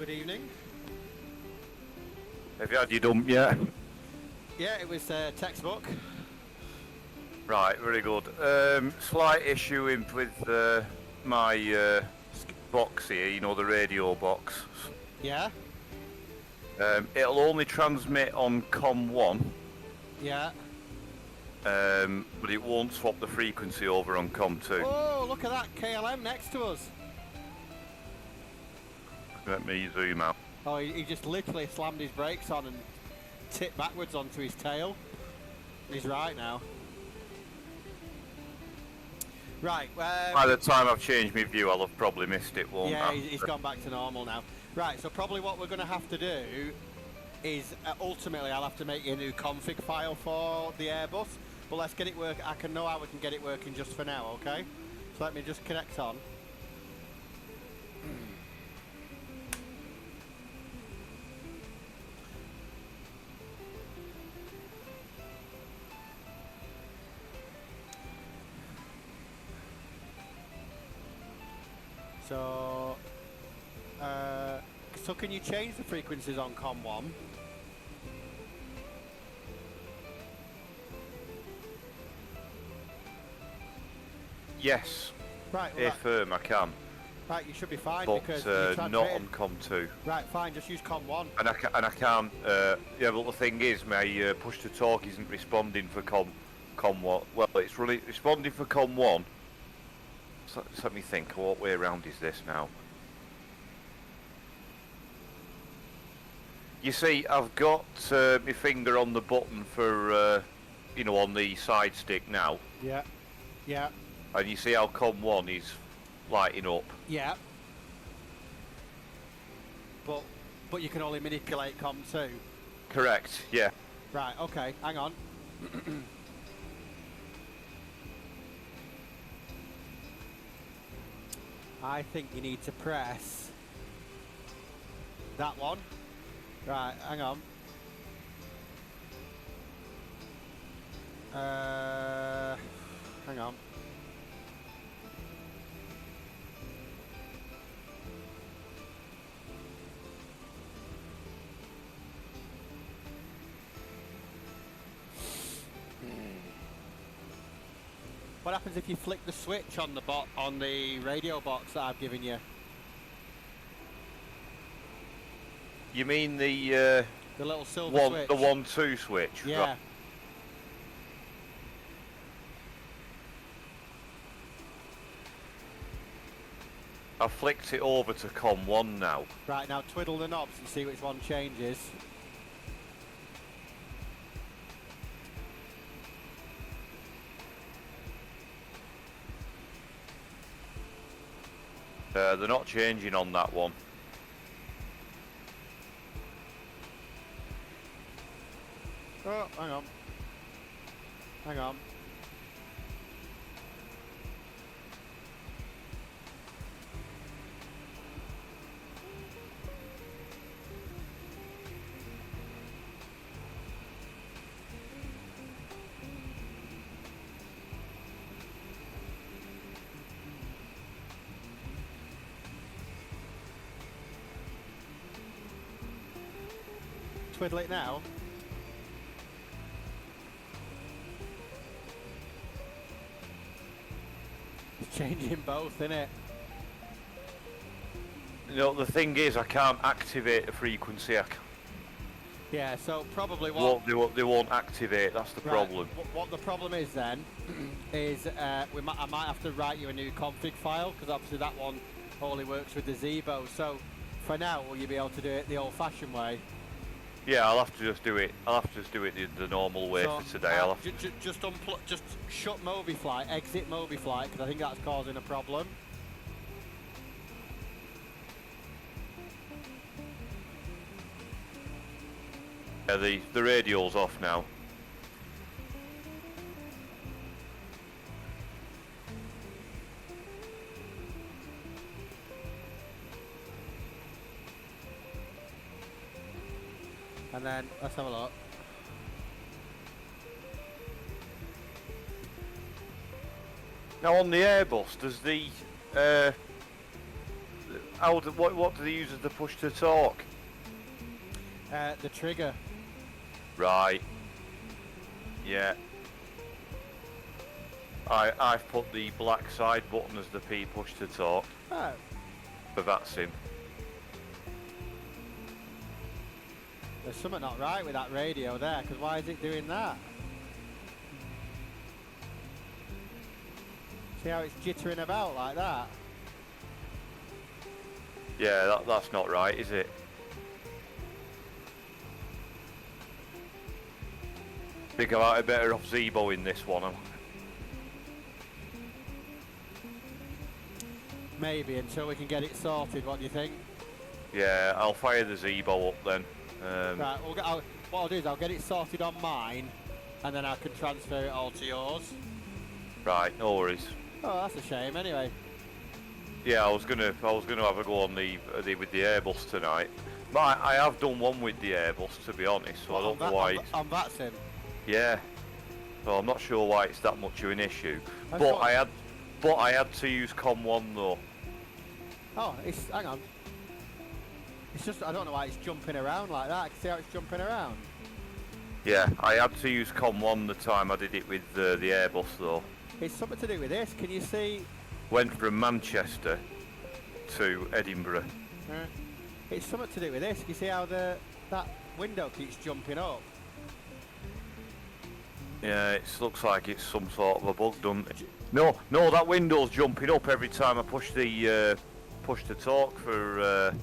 Good evening. Have you had your dump yet? Yeah, it was textbook. Right, very good. Slight issue with my box here, you know, the radio box. Yeah, It'll only transmit on COM1, yeah. but it won't swap the frequency over on COM2. Oh, look at that KLM next to us. Let me zoom out. Oh, he just literally slammed his brakes on and tipped backwards onto his tail. He's right now. Right. By the time I've changed my view, I'll have probably missed it, won't Yeah, I? he's gone back to normal now. Right, so probably what we're going to have to do is ultimately I'll have to make a new config file for the Airbus. But let's get it work. I can know how we can get it working just for now, okay? So let me just connect on. So can you change the frequencies on COM1? Yes, Right, well, if I can, right, you should be fine but because not on COM2. Right, fine, just use COM1. And I can't. Yeah, but the thing is, my push to talk isn't responding for COM1. Well, it's really responding for COM1. So, let me think. What way around is this now? You see, I've got my finger on the button for, you know, on the side stick now. Yeah, yeah, And you see how COM1 is lighting up. yeah. But you can only manipulate COM2. Correct. Yeah. Right, okay, hang on. I think you need to press that one. Right, hang on. Hang on. What happens if you flick the switch on the radio box that I've given you? You mean the The little silver switch. the 1-2 switch? Yeah. Right. I flicked it over to COM1 now. Right, now twiddle the knobs and see which one changes. They're not changing on that one. Oh, hang on. Hang on. Twiddle it now. It's changing both, isn't it? You know, the thing is, I can't activate the frequency. Yeah, so probably They won't activate. That's the problem. What the problem is then is I might have to write you a new config file because obviously that one only works with the Zebo. So for now, will you be able to do it the old-fashioned way? Yeah, I'll have to just do it. I'll have to just do it the normal way So, for today. I'll have to... just shut MobiFlight, exit MobiFlight because I think that's causing a problem. Yeah, the radio's off now. And then let's have a look. Now on the Airbus, does the what do they use as the push to talk? The trigger. Right. Yeah. I've put the black side button as the P push to talk, Oh. but that's him. There's something not right with that radio there, because why is it doing that? See how it's jittering about like that? Yeah, that's not right, is it? Think I might be better off Zebo in this one. Maybe, until we can get it sorted, what do you think? Yeah, I'll fire the Zebo up then. Right, what I'll do is I'll get it sorted on mine, and then I can transfer it all to yours. Right, no worries. Oh, that's a shame, anyway. Yeah, I was gonna have a go on the with the Airbus tonight. But I have done one with the Airbus, to be honest, so I don't know why. On VATSIM? Yeah. So I'm not sure why it's that much of an issue. I But thought- I had to use Com1 though. Oh, hang on. It's just, I don't know why it's jumping around like that. See how it's jumping around? Yeah, I had to use Com1 the time I did it with the Airbus though. It's something to do with this. Can you see? Went from Manchester to Edinburgh. It's something to do with this. Can you see how that window keeps jumping up? Yeah, it looks like it's some sort of a bug, doesn't it? No, that window's jumping up every time I push the talk for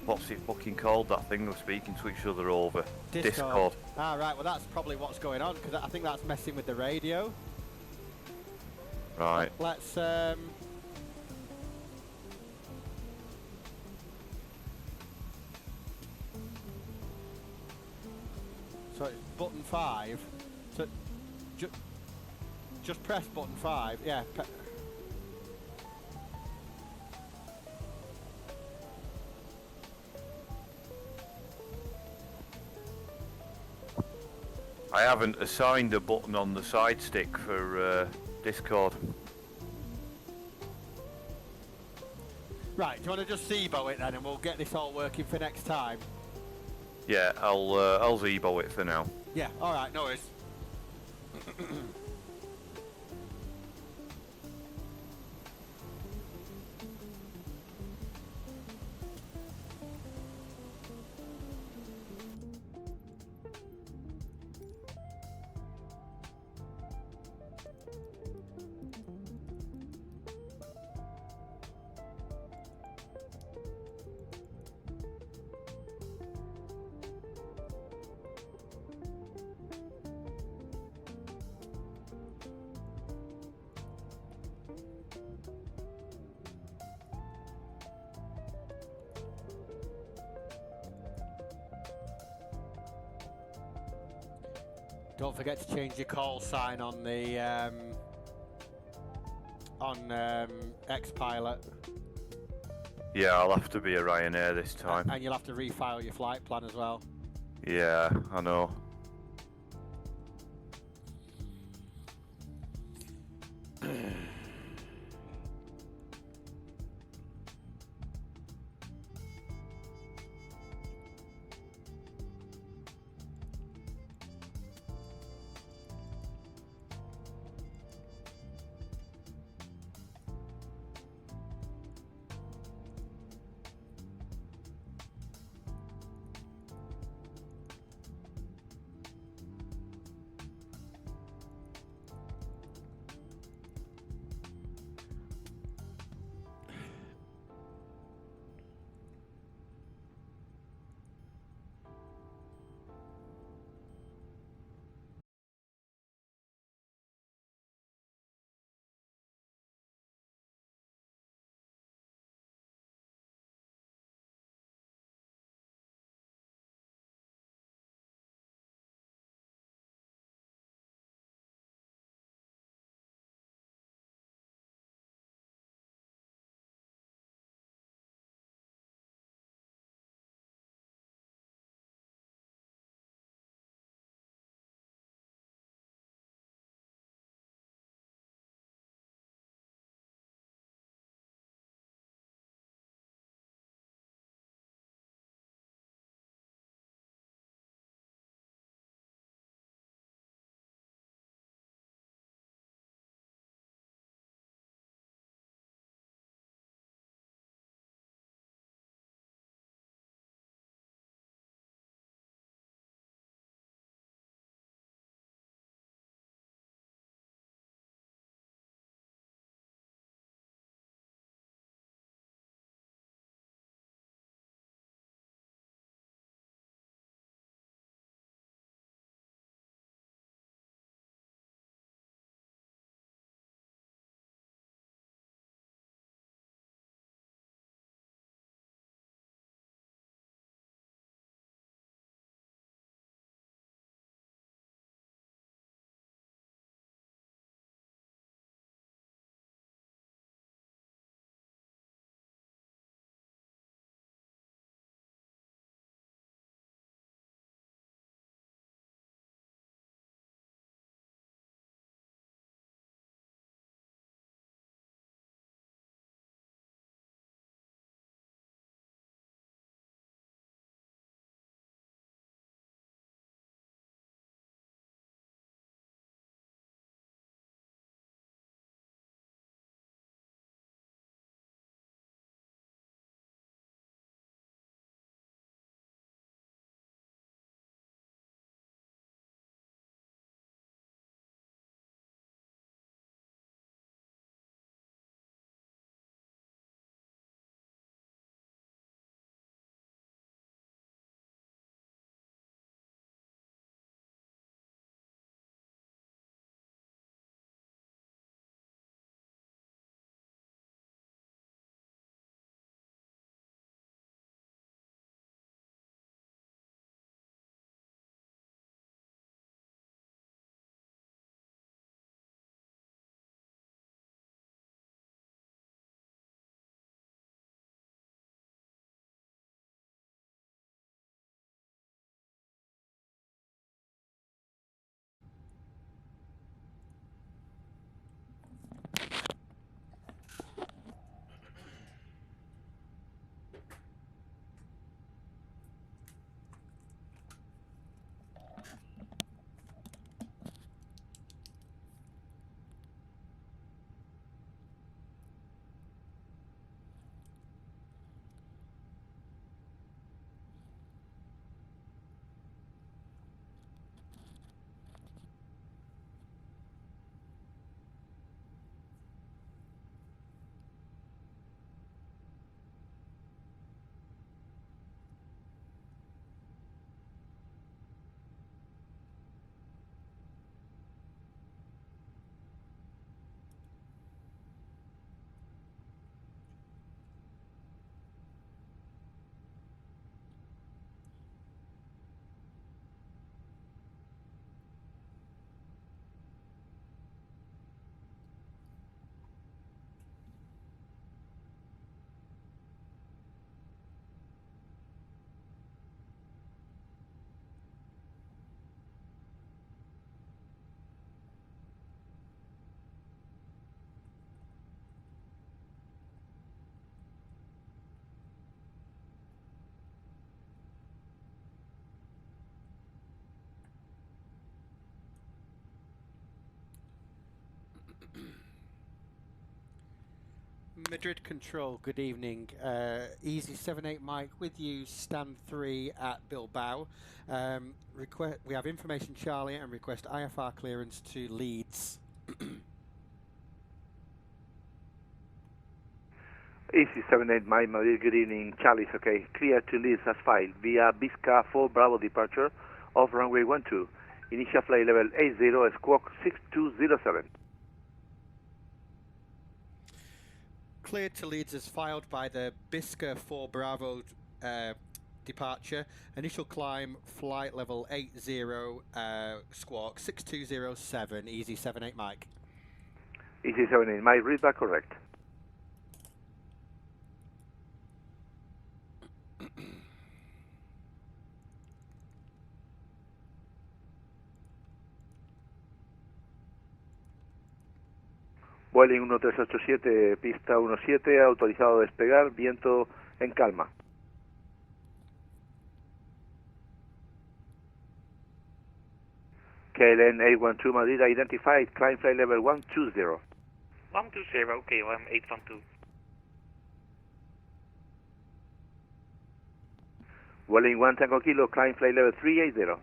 what's it fucking called? That thing we're speaking to each other over. Discord. Ah, right. Well, that's probably what's going on, because I think that's messing with the radio. Right. Let's so it's button 5. So just press button 5. Yeah. I haven't assigned a button on the side stick for Discord. Right. Do you want to just Zebo it then, and we'll get this all working for next time? Yeah, I'll Zebo it for now. Yeah. All right. No worries. Don't forget to change your call sign on the X-Pilot. Yeah, I'll have to be a Ryanair this time. And you'll have to refile your flight plan as well. Yeah, I know. Madrid Control, good evening. Easy 78 Mike with you, stand 3 at Bilbao. We have information Charlie and request IFR clearance to Leeds. Easy 78 Mike, Madrid, good evening. Charlie's okay. Clear to Leeds as filed via Bisca 4 Bravo departure of runway 12. Initial flight level 80, squawk 6207. Cleared to Leeds as filed by the Bisca 4 Bravo departure. Initial climb, flight level 80, squawk 6207, easy 78 Mike. Easy 78 Mike, read back correct. Vueling 1387, pista 17, autorizado a despegar, viento en calma. KLM 812 Madrid identified, climb flight level 120. 120, KLM 812. Vueling 1 Tango Kilo, climb flight level 380.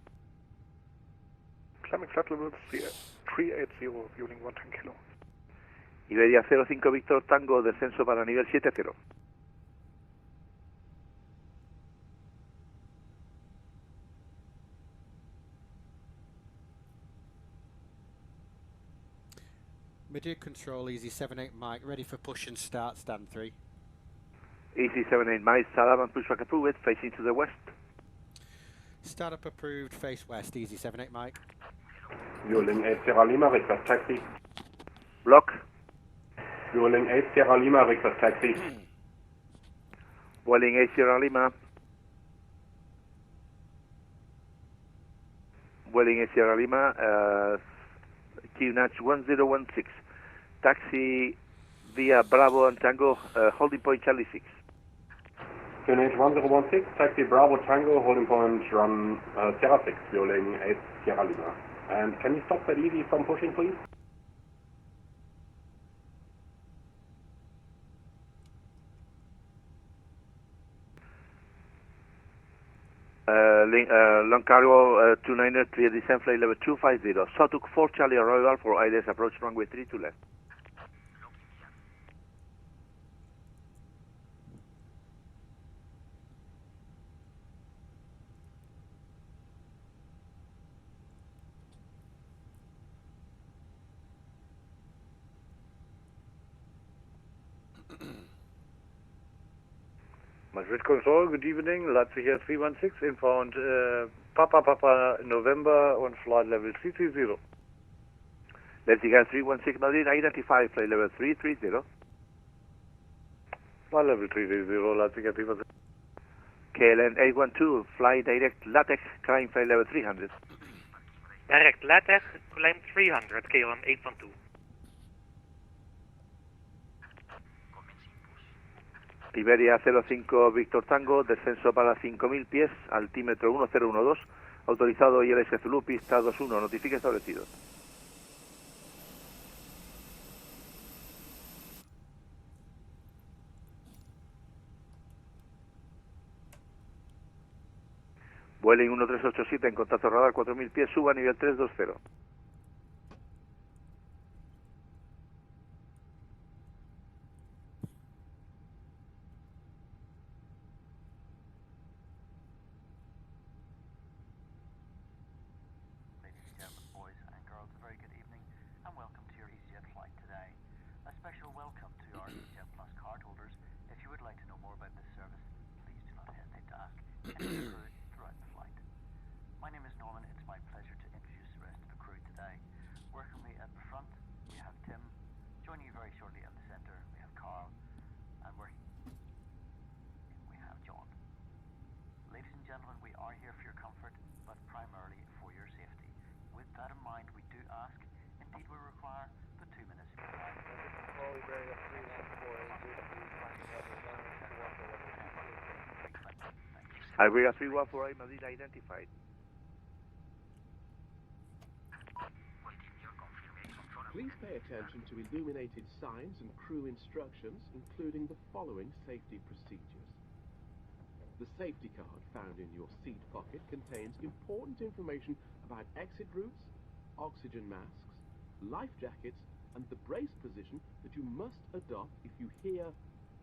Climbing flight level 380, fueling 1 Tango Kilo. Iberia 05 Víctor Tango, descenso para nivel 70. Madrid Control, easy 78 Mike, ready for push and start, stand 3. Easy 78 Mike, Salaman pushback approved, facing to the west. Startup approved, face west, easy 78 Mike. Fueling 8 Sierra Lima, request taxi. Block. Fueling 8 Sierra Lima, request taxi. Vueling 8 Sierra Lima. Vueling 8 Sierra Lima, QNH 1016. Taxi via Bravo and Tango, holding point Charlie 6. QNH 1016, taxi Bravo Tango, holding point run Sierra 6, fueling 8 Sierra Lima. And can you stop that easy from pushing, please? Long cargo 29er, clear descent flight level 250. Sotuk 4 Charlie arrival for IDS approach runway 3 to left. Madrid Control, good evening. Leipzig 316, inbound Papa November on flight level 330. Leipzig 316 Madrid, identify flight level 330. Flight level 330, Leipzig 316. KLM 812, fly direct LaTeX, climb flight level 300. Direct LaTeX, climb 300, KLM 812. Iberia 05 Víctor Tango, descenso para 5000 pies, altímetro 1012, autorizado ILS Zulu, pista 21, notifique establecido. Vueling 1387 en contacto radar 4000 pies, suba a nivel 320. Iberia 314 Madrid identified. Please pay attention to illuminated signs and crew instructions, including the following safety procedures. The safety card found in your seat pocket contains important information about exit routes, oxygen masks, life jackets, and the brace position that you must adopt if you hear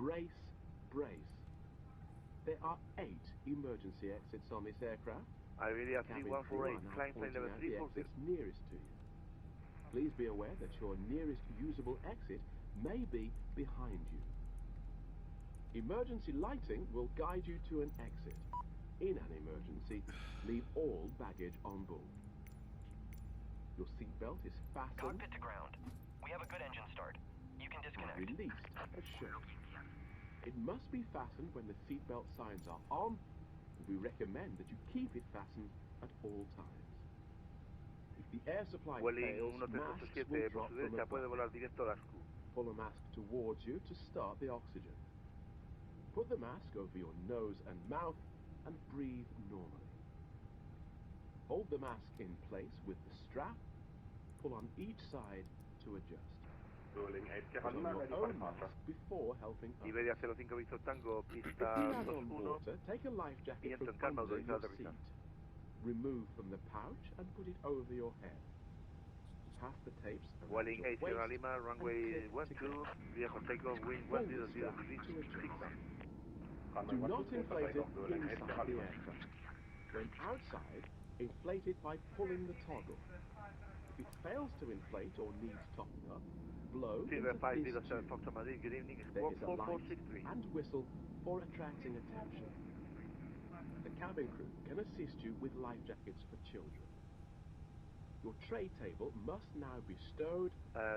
brace, brace. There are 8 emergency exits on this aircraft. Iberia Cabin crew 3148, are now climb flight pointing level out the 340. exits nearest to you. Please be aware that your nearest usable exit may be behind you. Emergency lighting will guide you to an exit. In an emergency, leave all baggage on board. Your seatbelt is fastened Cockpit to ground. We have a good engine start. You can and disconnect. released as shown. It must be fastened when the seatbelt signs are on, and we recommend that you keep it fastened at all times. If the air supply Vueling fails, masks 1387, will por drop su from derecha puede above. volar directo a las Q. Pull a mask towards you to start the oxygen. Put the mask over your nose and mouth and breathe normally. Hold the mask in place with the strap. Pull on each side to adjust. Vueling 8 Sierra Put on Lima, your ready for own departure. mask before helping others. Iberia 05 Victor Tango, If pista you're out on 21. water, take a life jacket Viento from en calma, under your autorizado a aterrizar. seat. Remove from the pouch and put it over your head. Pass the tapes around Vueling your 8 Sierra waist Lima, and runway click 12, together. clear for takeoff, wind Pull the 100 strap degrees, to adjust. Runway Do 12, not clear for inflate it takeoff. Vueling 8 inside Sierra the Lima. aircraft. When outside, inflate it by pulling the toggle. If it fails to inflate or needs topping up, blow into Silver this 507 tube. Foxtrot Madrid, good evening, There squawk is a light 4463. and whistle for attracting attention. The cabin crew can assist you with life jackets for children. Your tray table must now be stowed,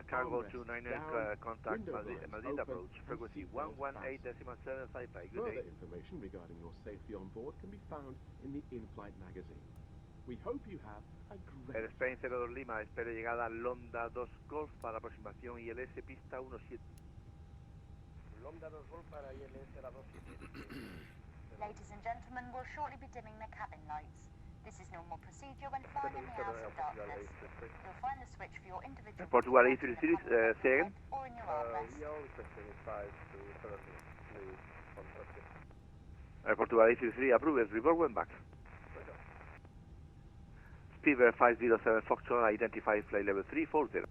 Cargo armrests 299, down, contact window Madrid, blinds Madrid open, approach, and frequency seatbelt fastened. 118.755, good Further day. information regarding your safety on board can be found in the in-flight magazine. We hope you have a great El Spain 02 Lima, espere llegada Lambda 2 Golf para aproximación ILS pista 17. Lambda 2 Golf para ILS a 27. Ladies and gentlemen, we'll shortly be dimming the cabin lights. This is normal procedure when flying in the hours of darkness. You'll find the switch for your individual Portugal seatbelt in the A330, pocket of say your again? head or in your armrest. We are requesting 5 to 30, please, contracted. Portugal A33, approved, report went back. Spiver 507 Foxtrot, identify flight level 340.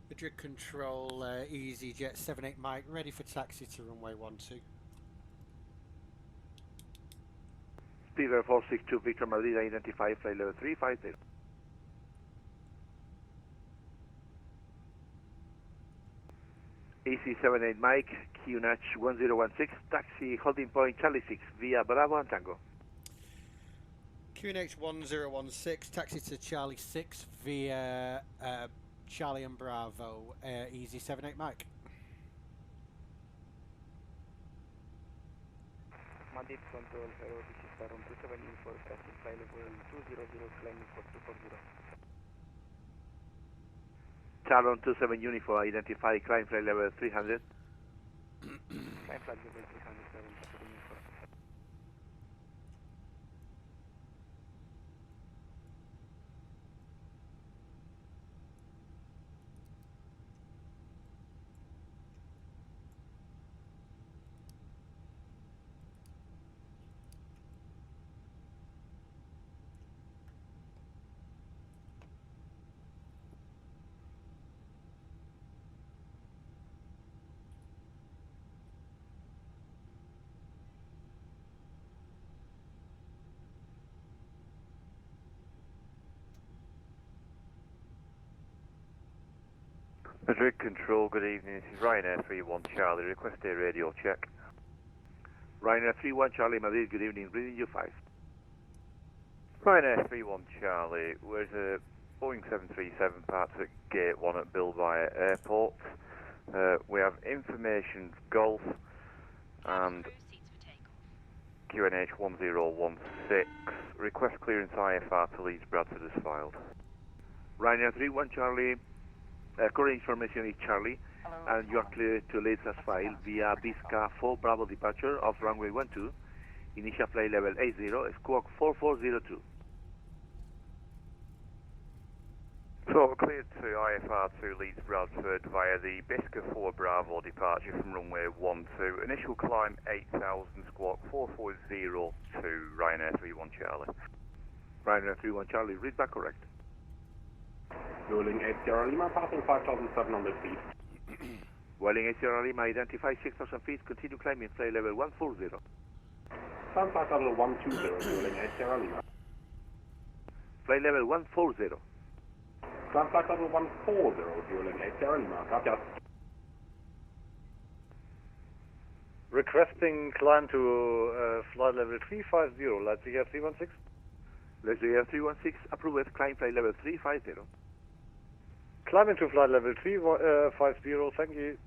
Madrid Control, EasyJet 78 Mike, ready for taxi to runway 12. Spiver 462 Victor Madrid, identify flight level 350. AC78 Mike, QNH 1016, taxi holding point Charlie 6 via Bravo and Tango. QNH 1016, taxi to Charlie 6 via Charlie and Bravo, Easy 78 Mike. Madrid Control 0, this is Baron 27 for taxi flight level 200, climbing for 240. Charlon 27 Uniform, identify climb flight level 300. Climb flight level 307, Pacific Uniform. Madrid Control, good evening. This is Ryanair 31 Charlie. Request a radio check. Ryanair 31 Charlie Madrid, good evening, reading you 5. Ryanair 31 Charlie, where's a Boeing 737 parked at Gate 1 at Bilbao Airport. We have information Golf and QNH 1016 request clearance IFR to Leeds Bradford as filed. Ryanair 31 Charlie, current information is Charlie, and you are clear to Leeds as filed via Bisca 4 Bravo departure of runway 12, initial flight level 80, squawk 4402. So cleared to IFR to Leeds Bradford via the Bisca 4 Bravo departure from runway 12, initial climb 8000, squawk 4402, Ryanair 31 Charlie. Ryanair 31 Charlie, read back correct. Vueling 8 Sierra Lima, passing 5,700 feet. Vueling 8 Sierra Lima, identify 6,000 feet, continue climbing flight level 140. Climb flight level 120, vueling 8 Sierra Lima. Flight level 140. Climb flight level 140, vueling 8 Sierra Lima. Gracias. Requesting climb to flight level 350, Leipzig Air 316. Leipzig Air 316, approved, climb flight level 350. Climbing to flight level 350, thank you.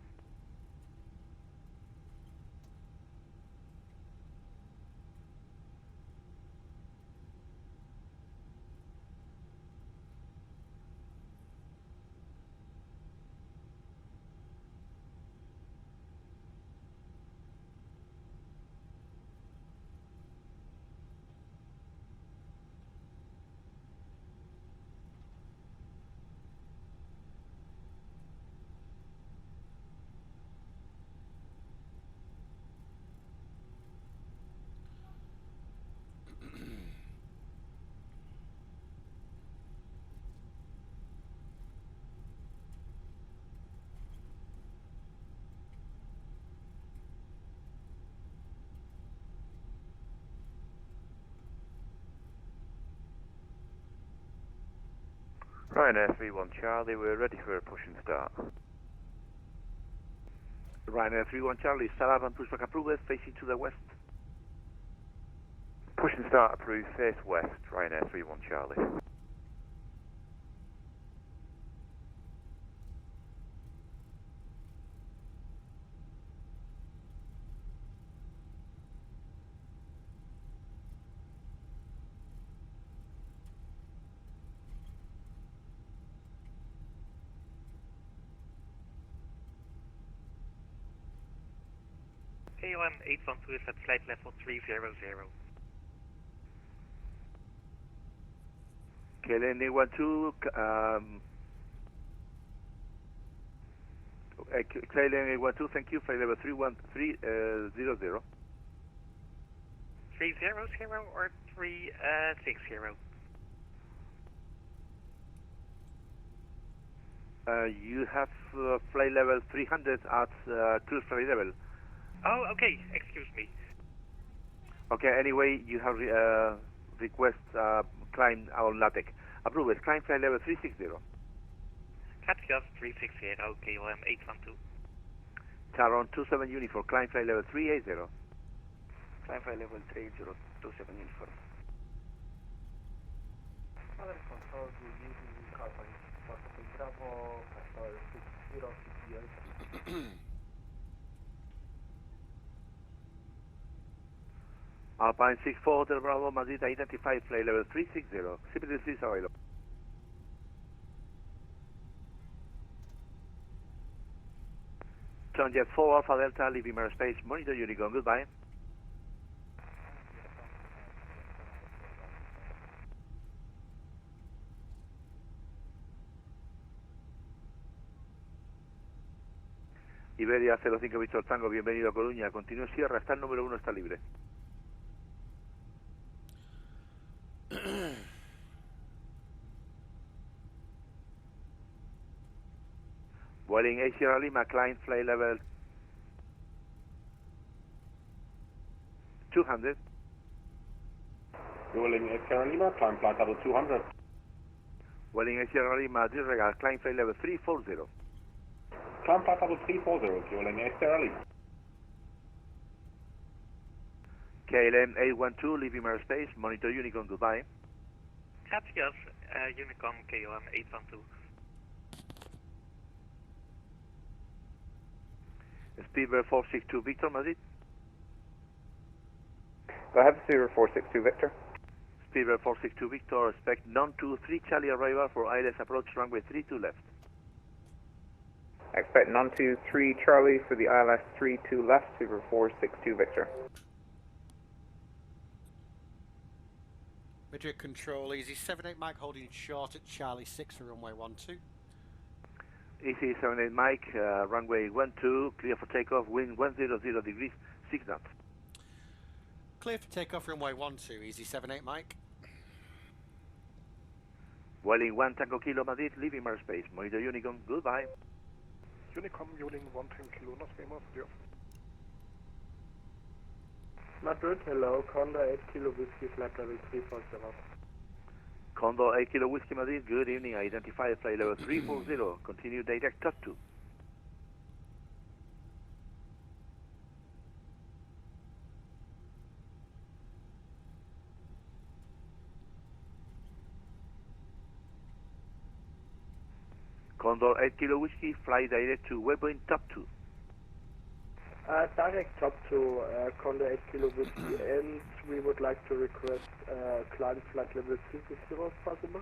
Ryanair 31 Charlie, we're ready for a push and start. Ryanair 31 Charlie, start and pushback approved, facing to the west. Push and start approved, face west, Ryanair 31 Charlie. KLM 812 is at flight level 300. KLM 812, KLM 812, thank you, flight level 31300. 300 or 360? You have flight level 300 at cruise flight level. Oh, okay, excuse me. Okay, anyway, you have request climb on LaTeX. Approved, climb flight level 360. Catfios 360, KLM 812. Taron 27 uniform, climb flight level 380. Climb flight level 380, 27 uniform. Other control, we use the Alpine Bravo, Castor 6068. Alpine 64 Hotel Bravo, Madrid, identified flight level 360. CPT is available. Jet 4 Alpha Delta, leaving airspace, monitor Unicorn, goodbye. Iberia 05 Víctor Tango, bienvenido a Coruña. Continúe Sierra, está el número 1, está libre. Vueling 8 Sierra Lima, climb flight level 200. Vueling 8 Sierra Lima, climb flight level 200. Vueling 8 Sierra Lima, disregard, climb flight level 340. Climb flight level 340, vueling 8 Sierra Lima. KLM 812, leaving airspace, monitor Unicorn, goodbye. Catfios, Unicom KLM 812. Speedbird 462 Victor, Madrid. Go ahead, Speedbird 462 Victor. Speedbird 462 Victor, expect non-23 Charlie arrival for ILS approach runway 32 left. Expect non-23 Charlie for the ILS 32 left, Speedbird 462 Victor. Madrid control, easy 78 Mike holding short at Charlie 6 for runway 12. Easy 78 Mike, runway 12, clear for takeoff, wind 100 degrees, 6 knots. Clear for takeoff runway 12, easy 78 Mike. Vueling 1 Tango Kilo Madrid, leaving airspace, monitor Unicom, goodbye. Unicom, Vueling 1 Kilo, not famous, dear. Madrid, hello, Condor 8 Kilo Whiskey, flight level 347. Condor 8 Kilo Whiskey Madrid, good evening, identify flight level 340, continue direct top 2. Condor 8 Kilo Whiskey, fly direct to waypoint top 2. Direct top to Condor 8 Kilo Whiskey, and we would like to request climb flight level 360 if possible.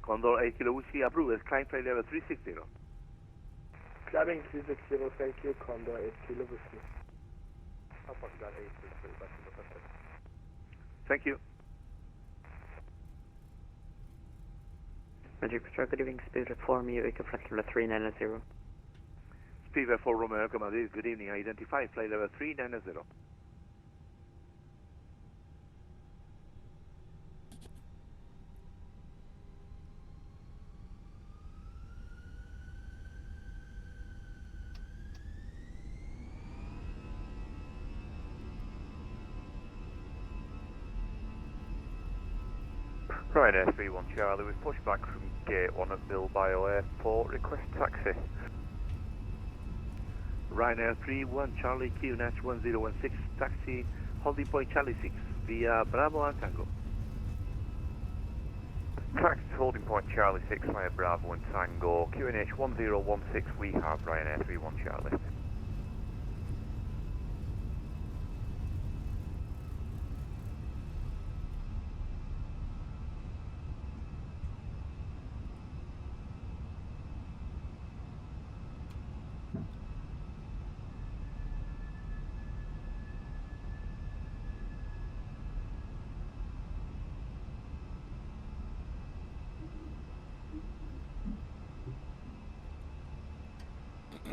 Condor 8 Kilo Whiskey approved, climb flight level 360. Climbing 360, thank you, Condor 8 Kilo Whiskey. Thank you. Madrid Patrol, good evening, Speedbird 4, Eureka, flight level 390. Speedbird 4 Romeo Echo Madrid, good evening, identify flight level 390. Ryanair 31 Charlie, we've pushed back from gate 1 at Bilbao Airport, request taxi. Ryanair 31 Charlie QNH 1016, taxi holding point Charlie 6 via Bravo and Tango. Taxi holding point Charlie 6 via Bravo and Tango, QNH 1016, we have Ryanair 31 Charlie.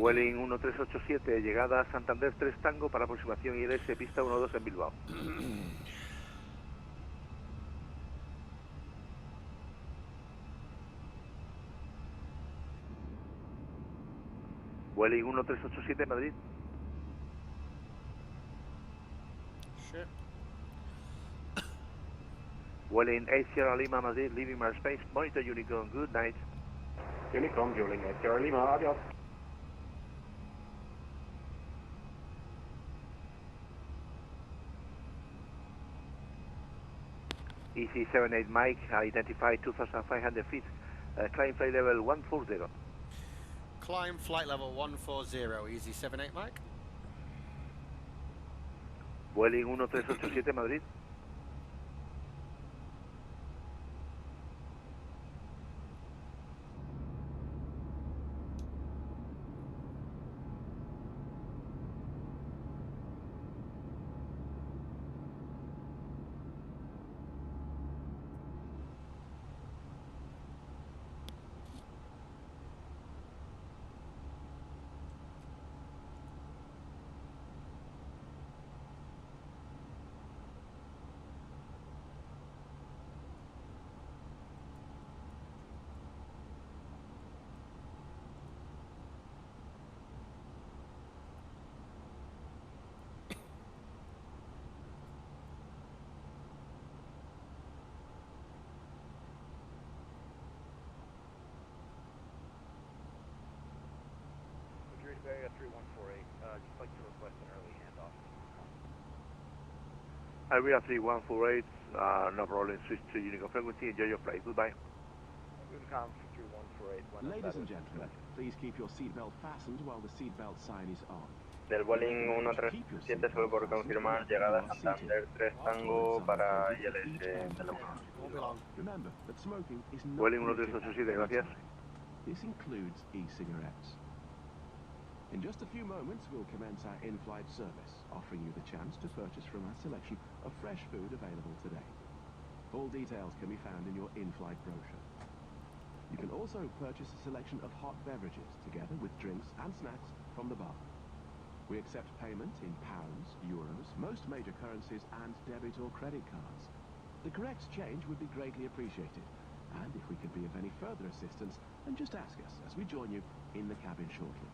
Vueling 1387, llegada a Santander 3 Tango para aproximación ILS, pista 12 en Bilbao. Vueling 1387 Madrid. Sure. Vueling 8 Sierra Lima Madrid, leaving airspace, monitor Unicom, good night. Unicom, Vueling 8 Sierra Lima, adios. EC78 Mike, identify 2,500 feet, climb flight level 140. Climb flight level 140, easy 78 Mike. Vueling 1387 Madrid. Area 3148, just like to request an early handoff. Area 3148, no problem, switch to Unicom frequency, enjoy your flight, goodbye. Unicom 3148. Ladies and gentlemen, please keep your seatbelt fastened while the seatbelt sign is on. Del Vueling 137 solo por confirmar llegada a Santander 3 Tango para ILS de la 1. Won't be long. Remember that smoking is not Vueling permitted 1387, at gracias. any time. This includes e-cigarettes. In just a few moments, we'll commence our in-flight service, offering you the chance to purchase from our selection of fresh food available today. All details can be found in your in-flight brochure. You can also purchase a selection of hot beverages, together with drinks and snacks from the bar. We accept payment in pounds, euros, most major currencies, and debit or credit cards. The correct change would be greatly appreciated, and if we could be of any further assistance, then just ask us as we join you in the cabin shortly.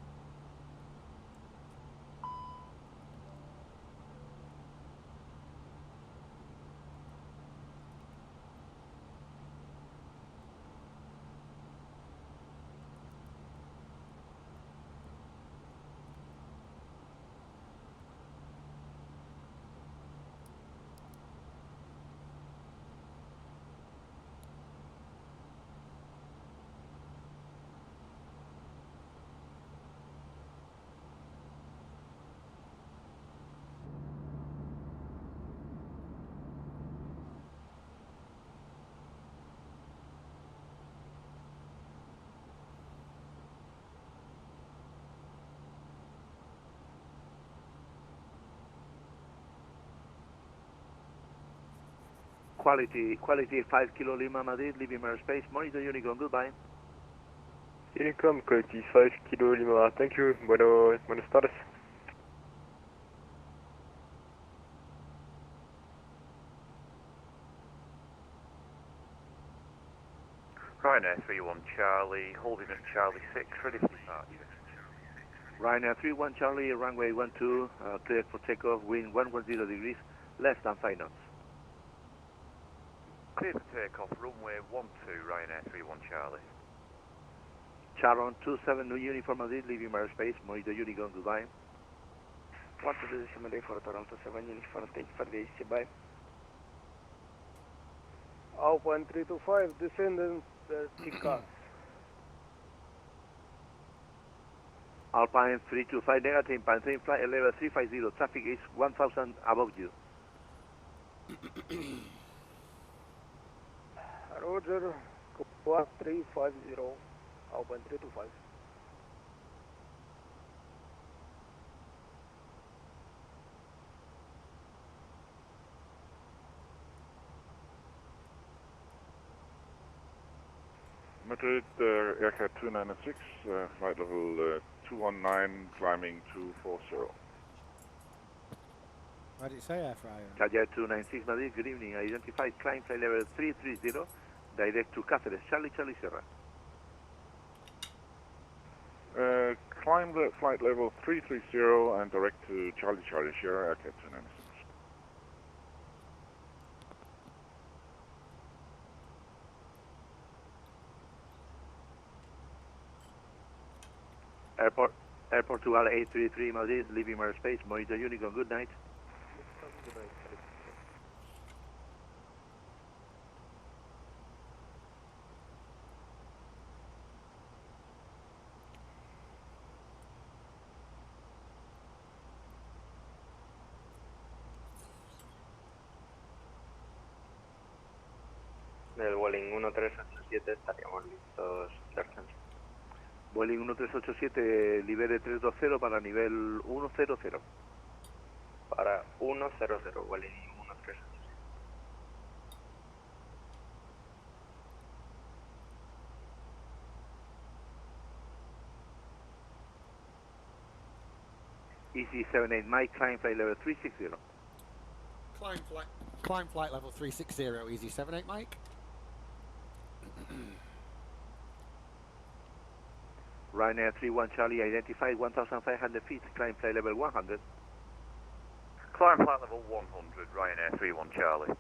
Quality 5 Kilo Lima Madrid, leaving airspace, monitor Unicorn, goodbye. Unicom, quality 5 Kilo Lima, thank you, buenos tardes. Ryanair 31 Charlie, holding at Charlie 6, ready for departure. Ryanair 31 Charlie, runway 12, clear for takeoff, wind 110 degrees, less than 5 knots. Clear for takeoff, runway 12, Ryanair 31 Charlie. Charon 27 New Uniform Madrid, leaving airspace, monitor Unicorn, goodbye. 127 for Toronto 7 Uniform, thank you for the AC, bye. Alpine 325, descendant vertical. Alpine 325 negative, Panther flight level 350, traffic is 1000 above you. Roger, 350, Alpine 325. Madrid, aircraft 296, flight level 219, climbing 240. What did it say, Air Fryer? Charger 296 Madrid, good evening. Identified climb flight level 330, direct to Cáceres, Charlie Sierra. Climb the flight level 330 and direct to Charlie Sierra, aircraft 296. Air Portugal 833 Madrid, leaving airspace, monitor Unicorn, good night. Del Vueling 1387 estaríamos listos, Sergio. Vueling 1387, libere 320 para nivel 100. Para 100, Vueling 1387. Easy 78 Mike, climb flight level 360. Climb flight level 360, easy 78 Mike. Ryanair 31 Charlie, identified 1,500 feet, climb flight level 100. Climb flight level 100, Ryanair 31 Charlie.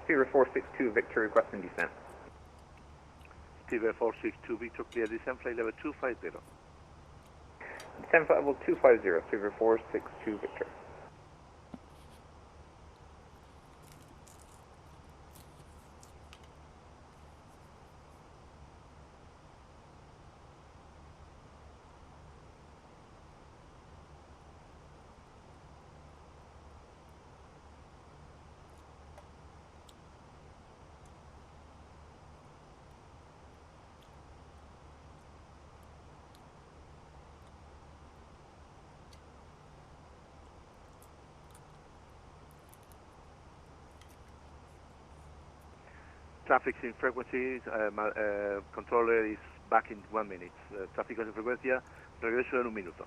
Fever 462 Victor requesting descent. Fever 462 Victor, clear descent, flight level 250. Descent flight level 250, Fever 462 Victor. Traffic in frequencies, controller is back in 1 minute. Tráfico en frecuencia, regreso en 1 minuto.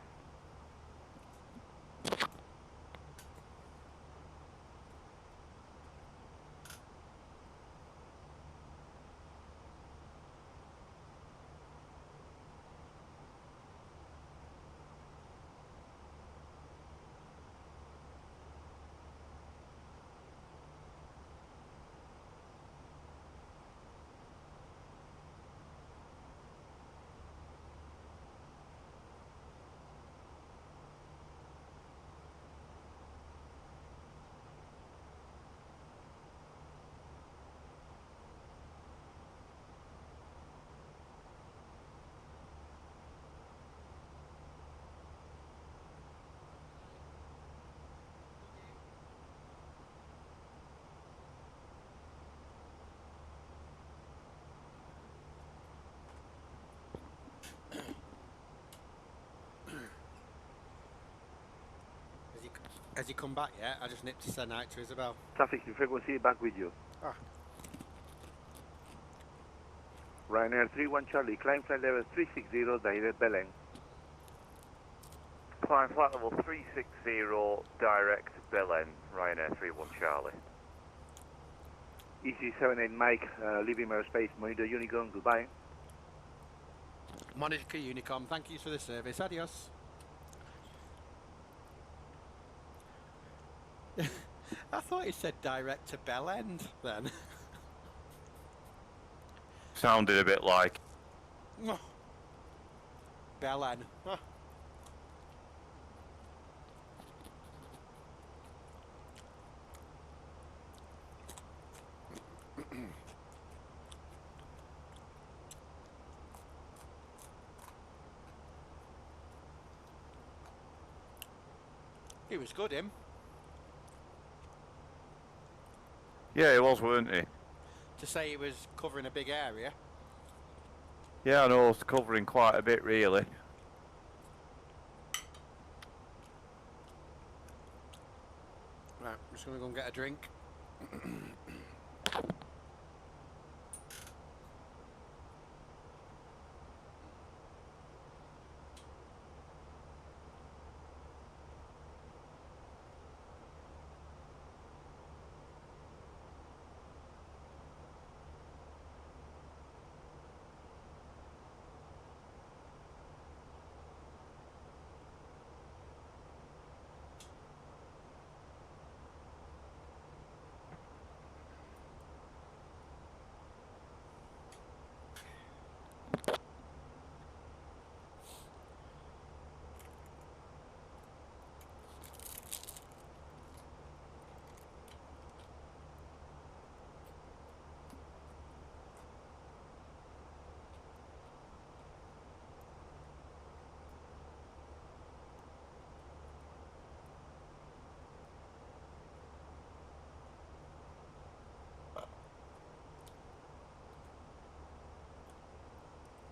Has he come back yet? I just nipped to say night to Isabel. Traffic in frequency, back with you. Ah. Ryanair 31 Charlie, climb flight level 360, direct Belém. Climb flight level 360, direct Belém, Ryanair 31 Charlie. EC78 Mike, leaving aerospace, monitor Unicorn, goodbye. Monitor Unicom, thank you for the service. Adios. I thought he said direct to Bell End then. Sounded a bit like. Bell End. He was good, him. Yeah, he was, weren't he? To say he was covering a big area. Yeah, I know, it's covering quite a bit, really. Right, I'm just going to go and get a drink.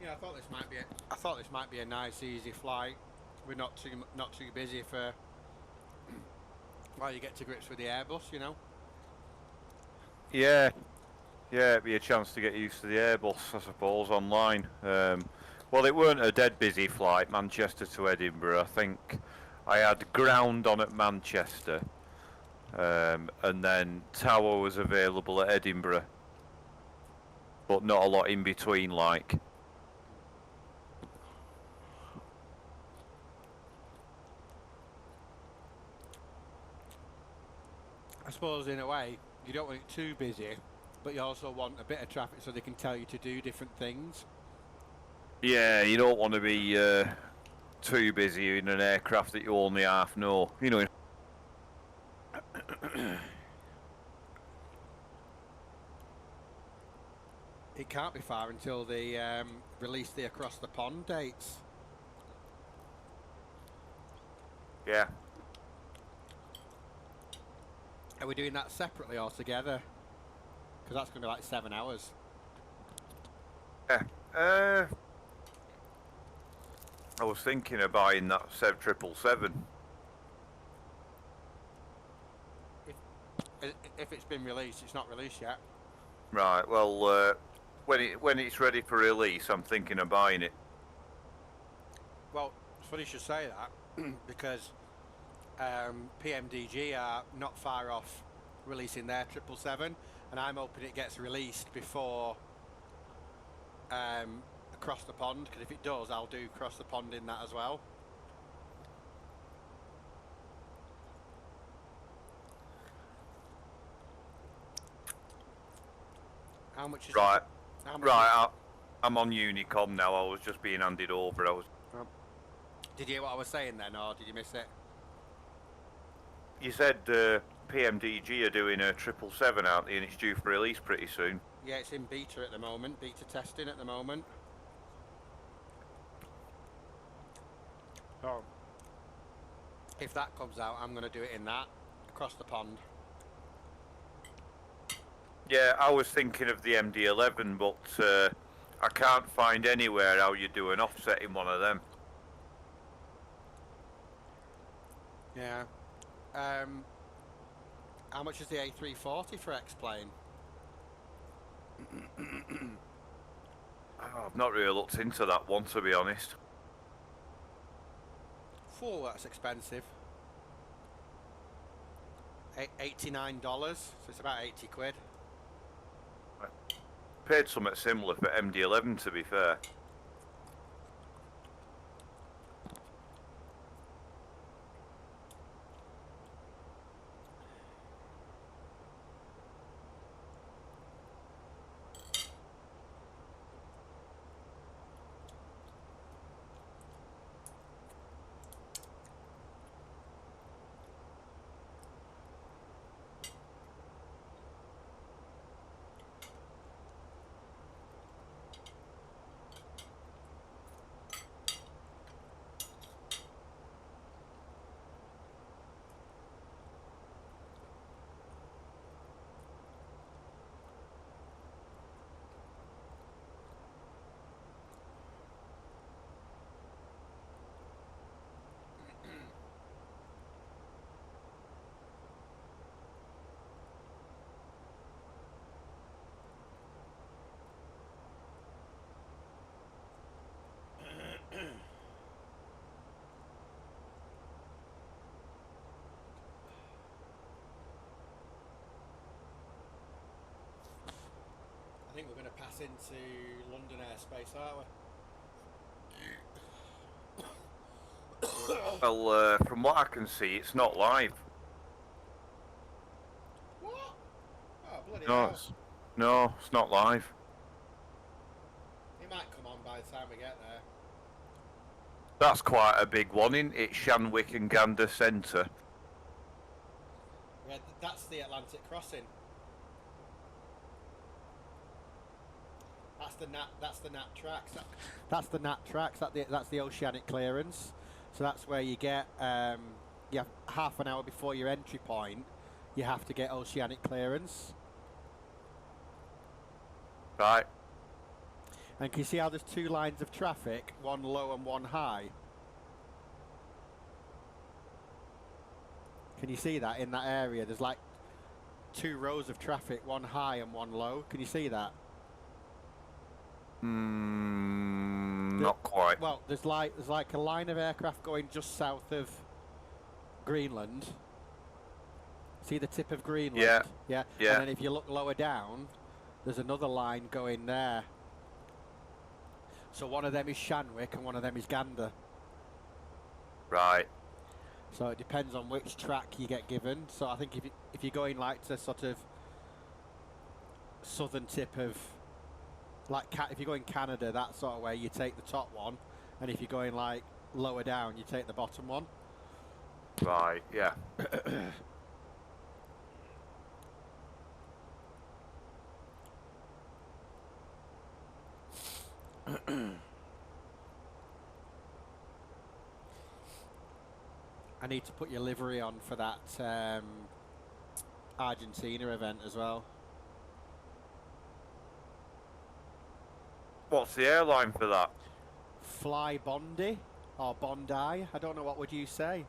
Yeah, I thought this might be a nice, easy flight. We're not too busy for while you get to grips with the Airbus, you know. Yeah, it'd be a chance to get used to the Airbus, I suppose, online. Well, it weren't a dead busy flight, Manchester to Edinburgh. I think I had ground on at Manchester, and then tower was available at Edinburgh, but not a lot in between, like. I suppose in a way, you don't want it too busy, but you also want a bit of traffic so they can tell you to do different things. Yeah, you don't want to be too busy in an aircraft that you only half know. You know. It can't be far until they release the across the pond dates. Yeah. Are we doing that separately or together? Because that's going to be like 7 hours. Yeah. I was thinking of buying that 777. If it's been released, it's not released yet. Right. Well, when it's ready for release, I'm thinking of buying it. Well, it's funny you should say that because PMDG are not far off releasing their 777, and I'm hoping it gets released before across the pond. Because if it does, I'll do cross the pond in that as well. How much is right? How much right. I'm on Unicom now. I was just being handed over. Did you hear what I was saying then, or did you miss it? You said PMDG are doing a 777, aren't they? And it's due for release pretty soon. Yeah, it's in beta at the moment. Beta testing at the moment. So, if that comes out, I'm going to do it in that across the pond. Yeah, I was thinking of the MD-11, but I can't find anywhere how you do an offset in one of them. Yeah. How much is the A340 for X-Plane? I've not really looked into that one, to be honest. Oh, that's expensive. $89, so it's about 80 quid. Paid something similar for MD-11, to be fair. I think we're going to pass into London airspace, aren't we? Well, from what I can see, it's not live. What? Oh, bloody No, hell. no, it's not live. It might come on by the time we get there. That's quite a big one, isn't it? Shanwick and Gander Centre. Yeah, that's the Atlantic crossing. That's the NAT tracks. That's the NAT tracks. That's the oceanic clearance. So that's where you get you have half an hour before your entry point. You have to get oceanic clearance. Right. And can you see how there's two lines of traffic, one low and one high? Can you see that in that area? There's like two rows of traffic, one high and one low. Can you see that? Not quite. Well, there's like a line of aircraft going just south of Greenland. See the tip of Greenland? Yeah. Yeah. Yeah. And then if you look lower down, there's another line going there. So one of them is Shanwick and one of them is Gander. Right. So it depends on which track you get given. So I think if you're going like to sort of southern tip of, like, if you're going Canada, that sort of way, you take the top one, and if you're going like lower down, you take the bottom one. Right, yeah. I need to put your livery on for that Argentina event as well. What's the airline for that? Fly Bondi or Bondi? I don't know, what would you say?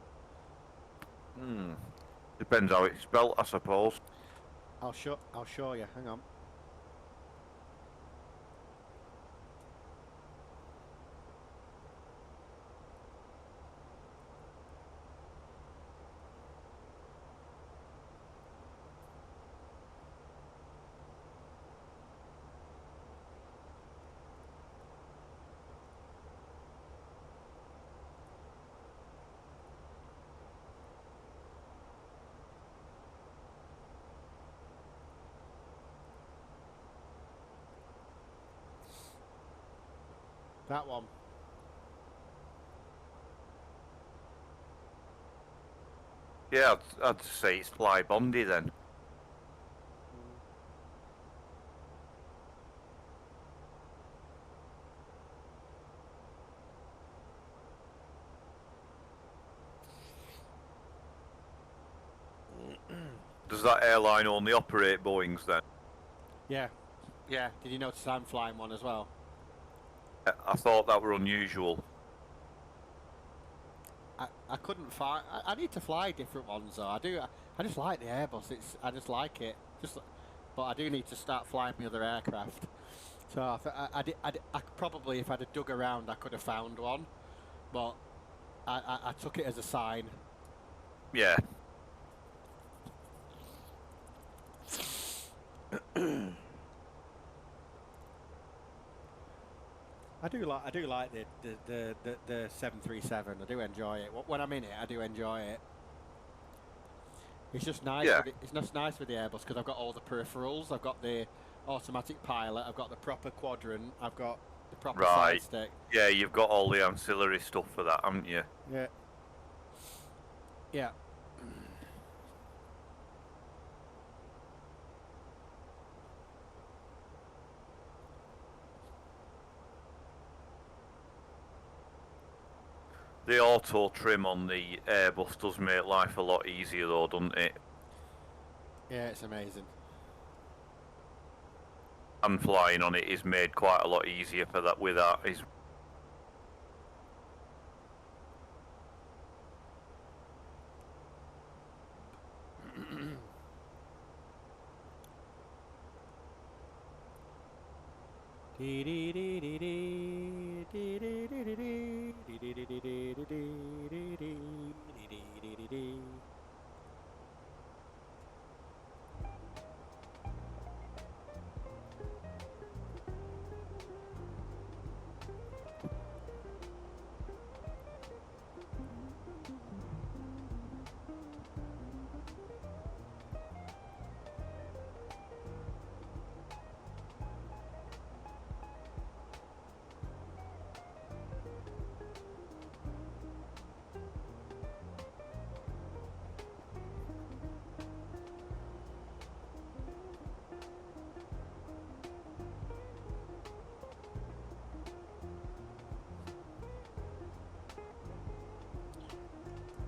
Depends how it's spelt, I suppose. I'll show you. Hang on. That one. Yeah, I'd say it's Fly Bondi then. Does that airline only operate Boeings then? Yeah. Yeah. Did you notice I'm flying one as well? I thought that were unusual. I couldn't find. I need to fly different ones though. I do. I just like the Airbus. I just like it. But I do need to start flying the other aircraft. So I probably, if I'd have dug around, I could have found one. But I took it as a sign. Yeah. I do like the 737. I do enjoy it. When I'm in it, I do enjoy it. It's just nice. Yeah. It's just nice with the Airbus because I've got all the peripherals. I've got the automatic pilot. I've got the proper quadrant. I've got the proper side stick. Yeah, you've got all the ancillary stuff for that, haven't you? Yeah. Yeah. The auto trim on the Airbus does make life a lot easier though, doesn't it? Yeah, it's amazing. And flying on it is made quite a lot easier for that with that. Is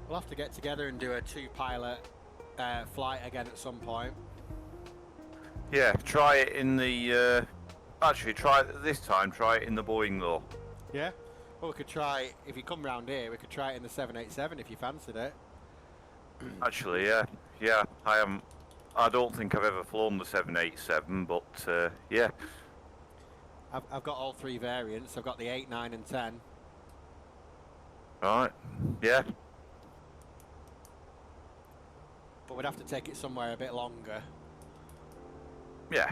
We'll have to get together and do a two-pilot flight again at some point. yeah, try it in the. Actually, try it this time. Try it in the Boeing though. Yeah. Well, we could try, if you come round here, we could try it in the 787 if you fancied it. Actually, yeah. I don't think I've ever flown the 787, but yeah. I've got all three variants. I've got the 8, 9 and 10. Right. Yeah. But we'd have to take it somewhere a bit longer. Yeah.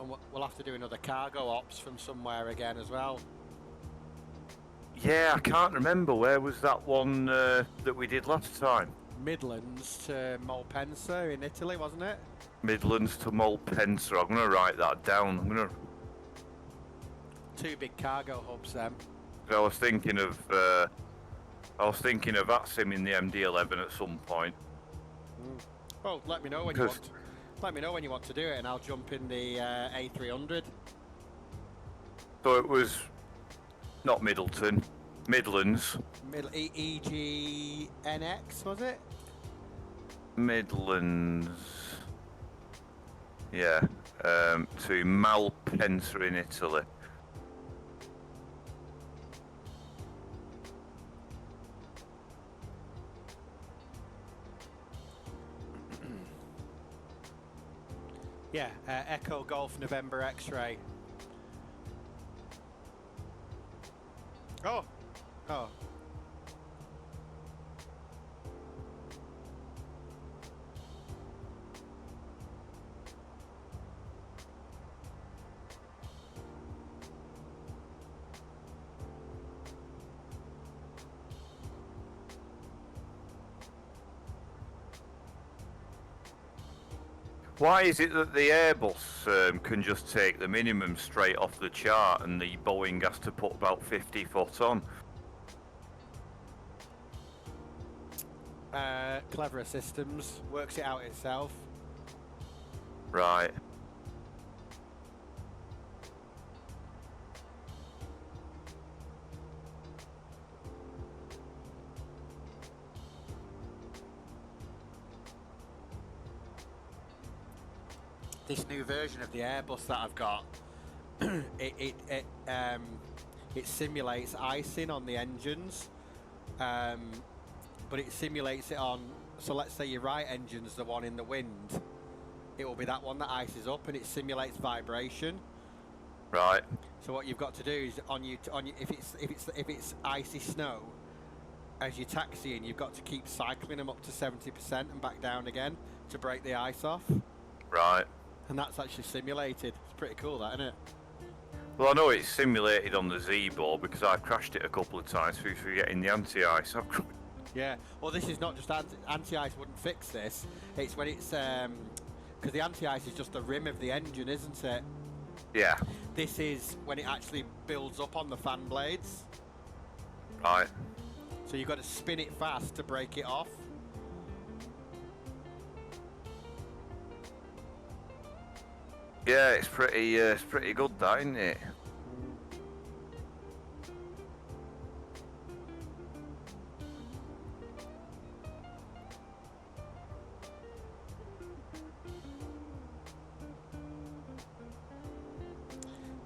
And we'll have to do another cargo ops from somewhere again as well. Yeah, I can't remember. Where was that one that we did last time? Midlands to Malpensa in Italy, wasn't it? Midlands to Malpensa. I'm going to write that down. Two big cargo hubs then. I was thinking of that sim in the MD-11 at some point. Well, let me know when you want. Let me know when you want to do it, and I'll jump in the A300. So it was not Middleton, Midlands. EGNX, was it? Midlands. Yeah. To Malpensa in Italy. Yeah, Echo Golf November X-ray. Oh. Why is it that the Airbus can just take the minimum straight off the chart and the Boeing has to put about 50 foot on? Cleverer Systems works it out itself. Right. This new version of the Airbus that I've got, it simulates icing on the engines, but it simulates it on. So let's say your right engine's the one in the wind, it will be that one that ices up, and it simulates vibration. Right. So what you've got to do is if it's icy snow, as you're taxiing, you've got to keep cycling them up to 70% and back down again to break the ice off. Right. And that's actually simulated. It's pretty cool, that, isn't it? Well, I know it's simulated on the Z-board because I've crashed it a couple of times through getting the anti-ice. Yeah. Well, this is not just anti-ice wouldn't fix this. It's when it's because the anti-ice is just the rim of the engine, isn't it? Yeah. This is when it actually builds up on the fan blades. Right. So you've got to spin it fast to break it off. Yeah, it's pretty good, that, isn't it?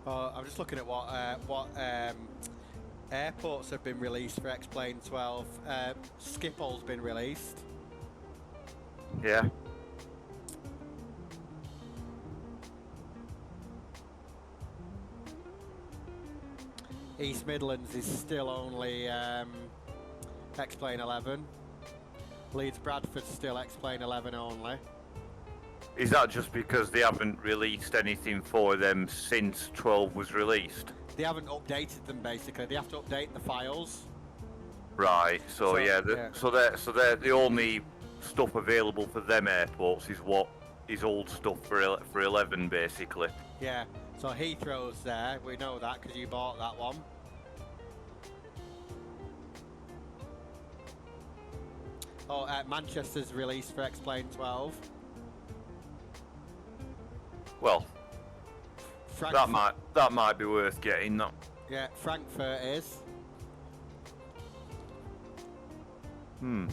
I'm just looking at what airports have been released for X-Plane 12. Schiphol's been released. Yeah. East Midlands is still only X-Plane 11. Leeds Bradford's still X-Plane 11 only. Is that just because they haven't released anything for them since 12 was released? They haven't updated them, basically. They have to update the files. Right. So they're the only stuff available for them airports is what is old stuff for 11, basically. Yeah. So Heathrow's there. We know that because you bought that one. Oh, Manchester's released for X-Plane 12. Well, that might be worth getting. That. Yeah, Frankfurt is. Hmm.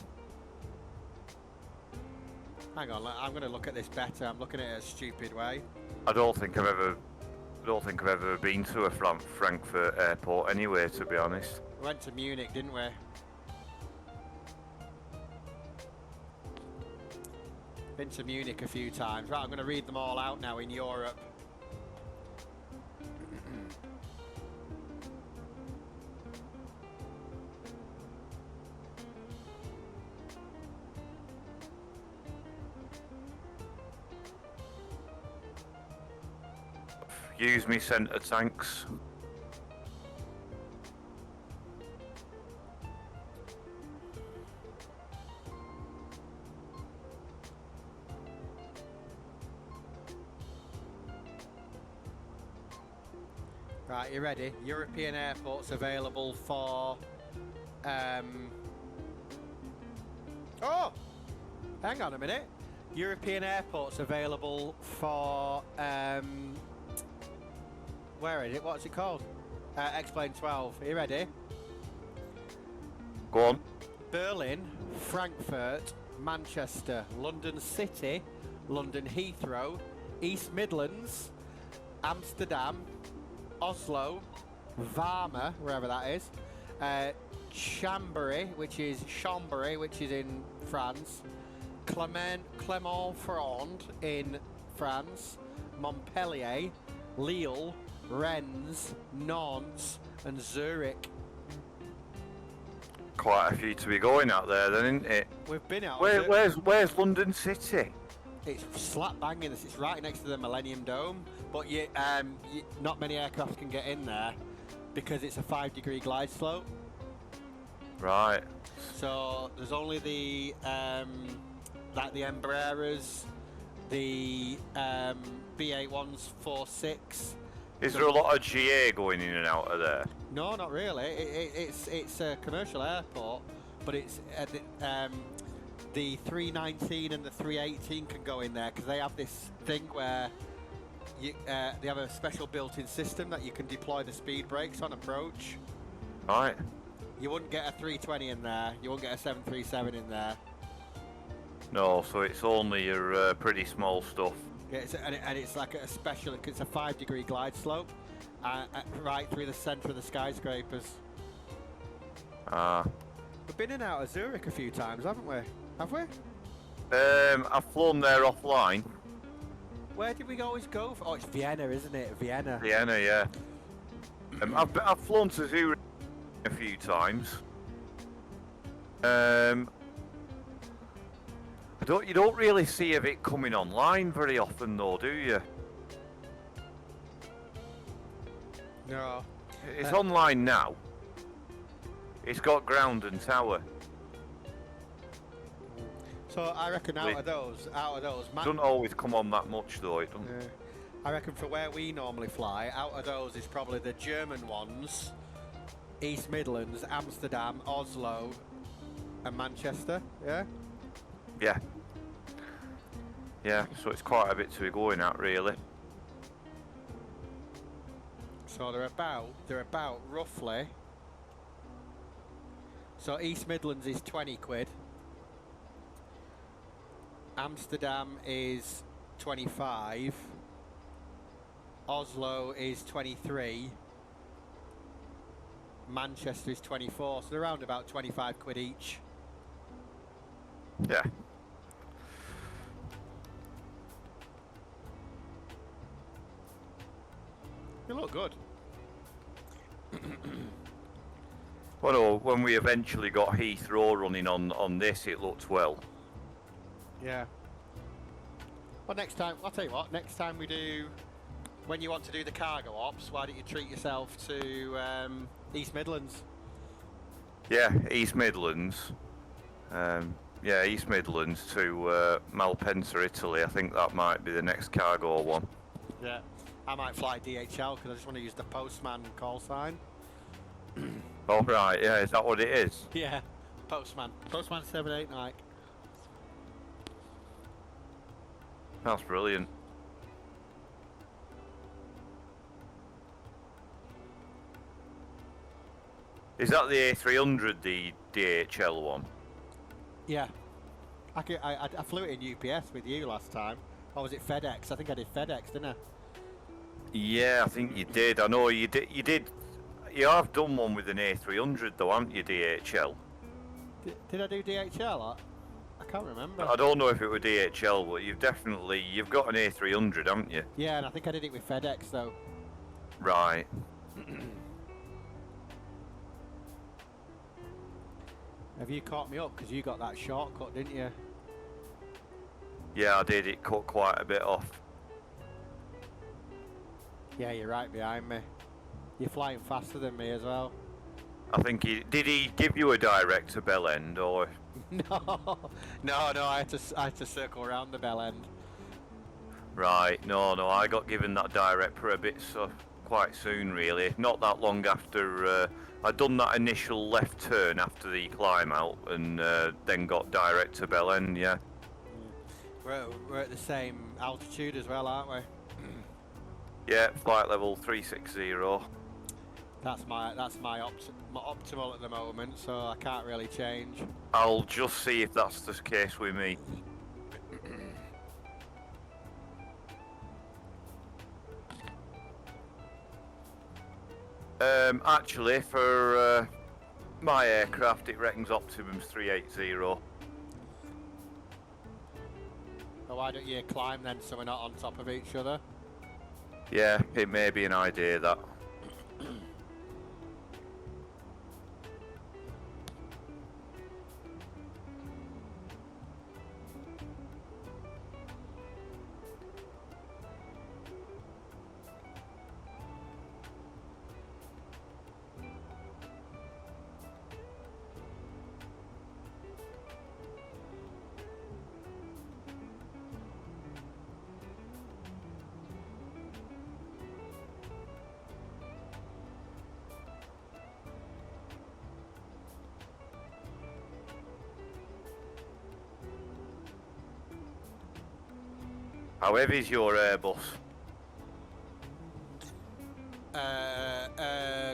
Hang on, I'm going to look at this better. I'm looking at it a stupid way. I don't think I've ever been to a Frankfurt airport anyway, to be honest. We went to Munich, didn't we? Been to Munich a few times. Right, I'm going to read them all out now in Europe. Use me centre tanks. Right, you ready? European airports available for... Oh! Hang on a minute. European airports available for... Where is it? What's it called? X-Plane 12. Are you ready? Go on. Berlin, Frankfurt, Manchester, London City, London Heathrow, East Midlands, Amsterdam, Oslo, Varna, wherever that is, Chambéry, which is in France, Clermont-Ferrand in France, Montpellier, Lille, Rennes, Nantes, and Zurich. Quite a few to be going out there, then, isn't it? We've been out. Where's London City? It's slap bang in this. It's right next to the Millennium Dome, but not many aircraft can get in there because it's a 5-degree glide slope. Right. So there's only the like the Embraers, the BA146. Is there a lot of GA going in and out of there? No, not really. It's a commercial airport, but it's the 319 and the 318 can go in there because they have this thing where they have a special built-in system that you can deploy the speed brakes on approach. Right. You wouldn't get a 320 in there. You wouldn't get a 737 in there. No, so it's only your pretty small stuff. Yeah, and it's like a special. It's a 5-degree glide slope, right through the centre of the skyscrapers. Ah. We've been in and out of Zurich a few times, haven't we? Have we? I've flown there offline. Where did we always go? Oh, it's Vienna, isn't it? Vienna. Vienna, yeah. I've flown to Zurich a few times. You don't really see of it coming online very often, though, do you? No. It's online now. It's got ground and tower. So I reckon out of those, Doesn't always come on that much, though. It doesn't. Yeah. I reckon for where we normally fly, out of those is probably the German ones, East Midlands, Amsterdam, Oslo, and Manchester. Yeah. Yeah. Yeah. So it's quite a bit to be going at, really. So they're about roughly. So East Midlands is 20 quid. Amsterdam is 25. Oslo is 23. Manchester is 24. So they're around about 25 quid each. Yeah. You look good. Well, no, when we eventually got Heathrow running on this, it looked well. Yeah. Well, next time, I'll tell you what, next time we do, when you want to do the cargo ops, why don't you treat yourself to East Midlands? Yeah, East Midlands. Yeah, East Midlands to Malpensa, Italy. I think that might be the next cargo one. Yeah. I might fly DHL because I just want to use the postman call sign. Oh, right, yeah, is that what it is? Yeah, postman. Postman 789. That's brilliant. Is that the A300, the DHL one? Yeah. I flew it in UPS with you last time. Or was it FedEx? I think I did FedEx, didn't I? Yeah, I think you did. I know you did. You have done one with an A300 though, haven't you, DHL? Did I do DHL? I can't remember. I don't know if it were DHL, but you've got an A300, haven't you? Yeah, and I think I did it with FedEx though. Right. Have you caught me up? Because you got that shortcut, didn't you? Yeah, I did. It cut quite a bit off. Yeah, you're right behind me. You're flying faster than me as well. I think did he give you a direct to Bell End or? No, I had to circle around the bell end. Right, no, I got given that direct for a bit, so quite soon really. Not that long after I'd done that initial left turn after the climb out, and then got direct to Bell End. Yeah. We're at the same altitude as well, aren't we? Yeah, flight level 360. That's my optimal at the moment, so I can't really change. I'll just see if that's the case with me. Actually, for my aircraft, it reckons optimum's 380. Well, why don't you climb then, so we're not on top of each other? Yeah, it may be an idea that. How heavy is your Airbus?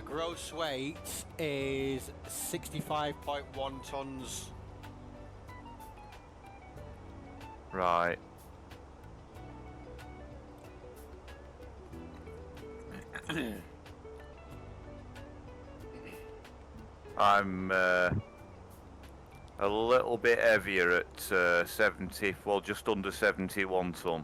Gross weight is 65.1 tons. Right. I'm a little bit heavier at 70, well, just under 71 ton.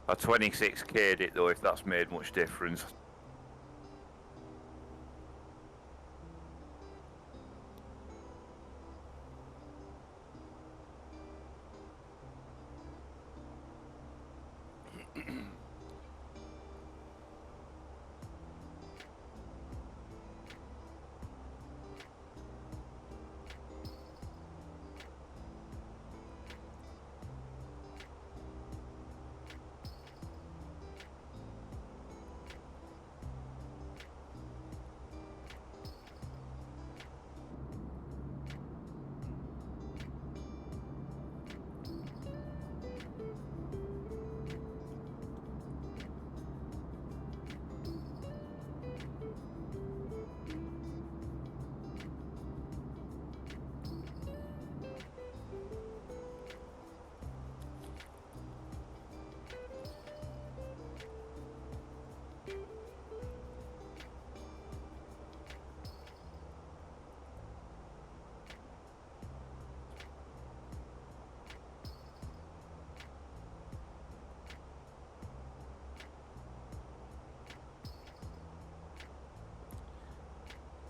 I 26k'd it though, if that's made much difference.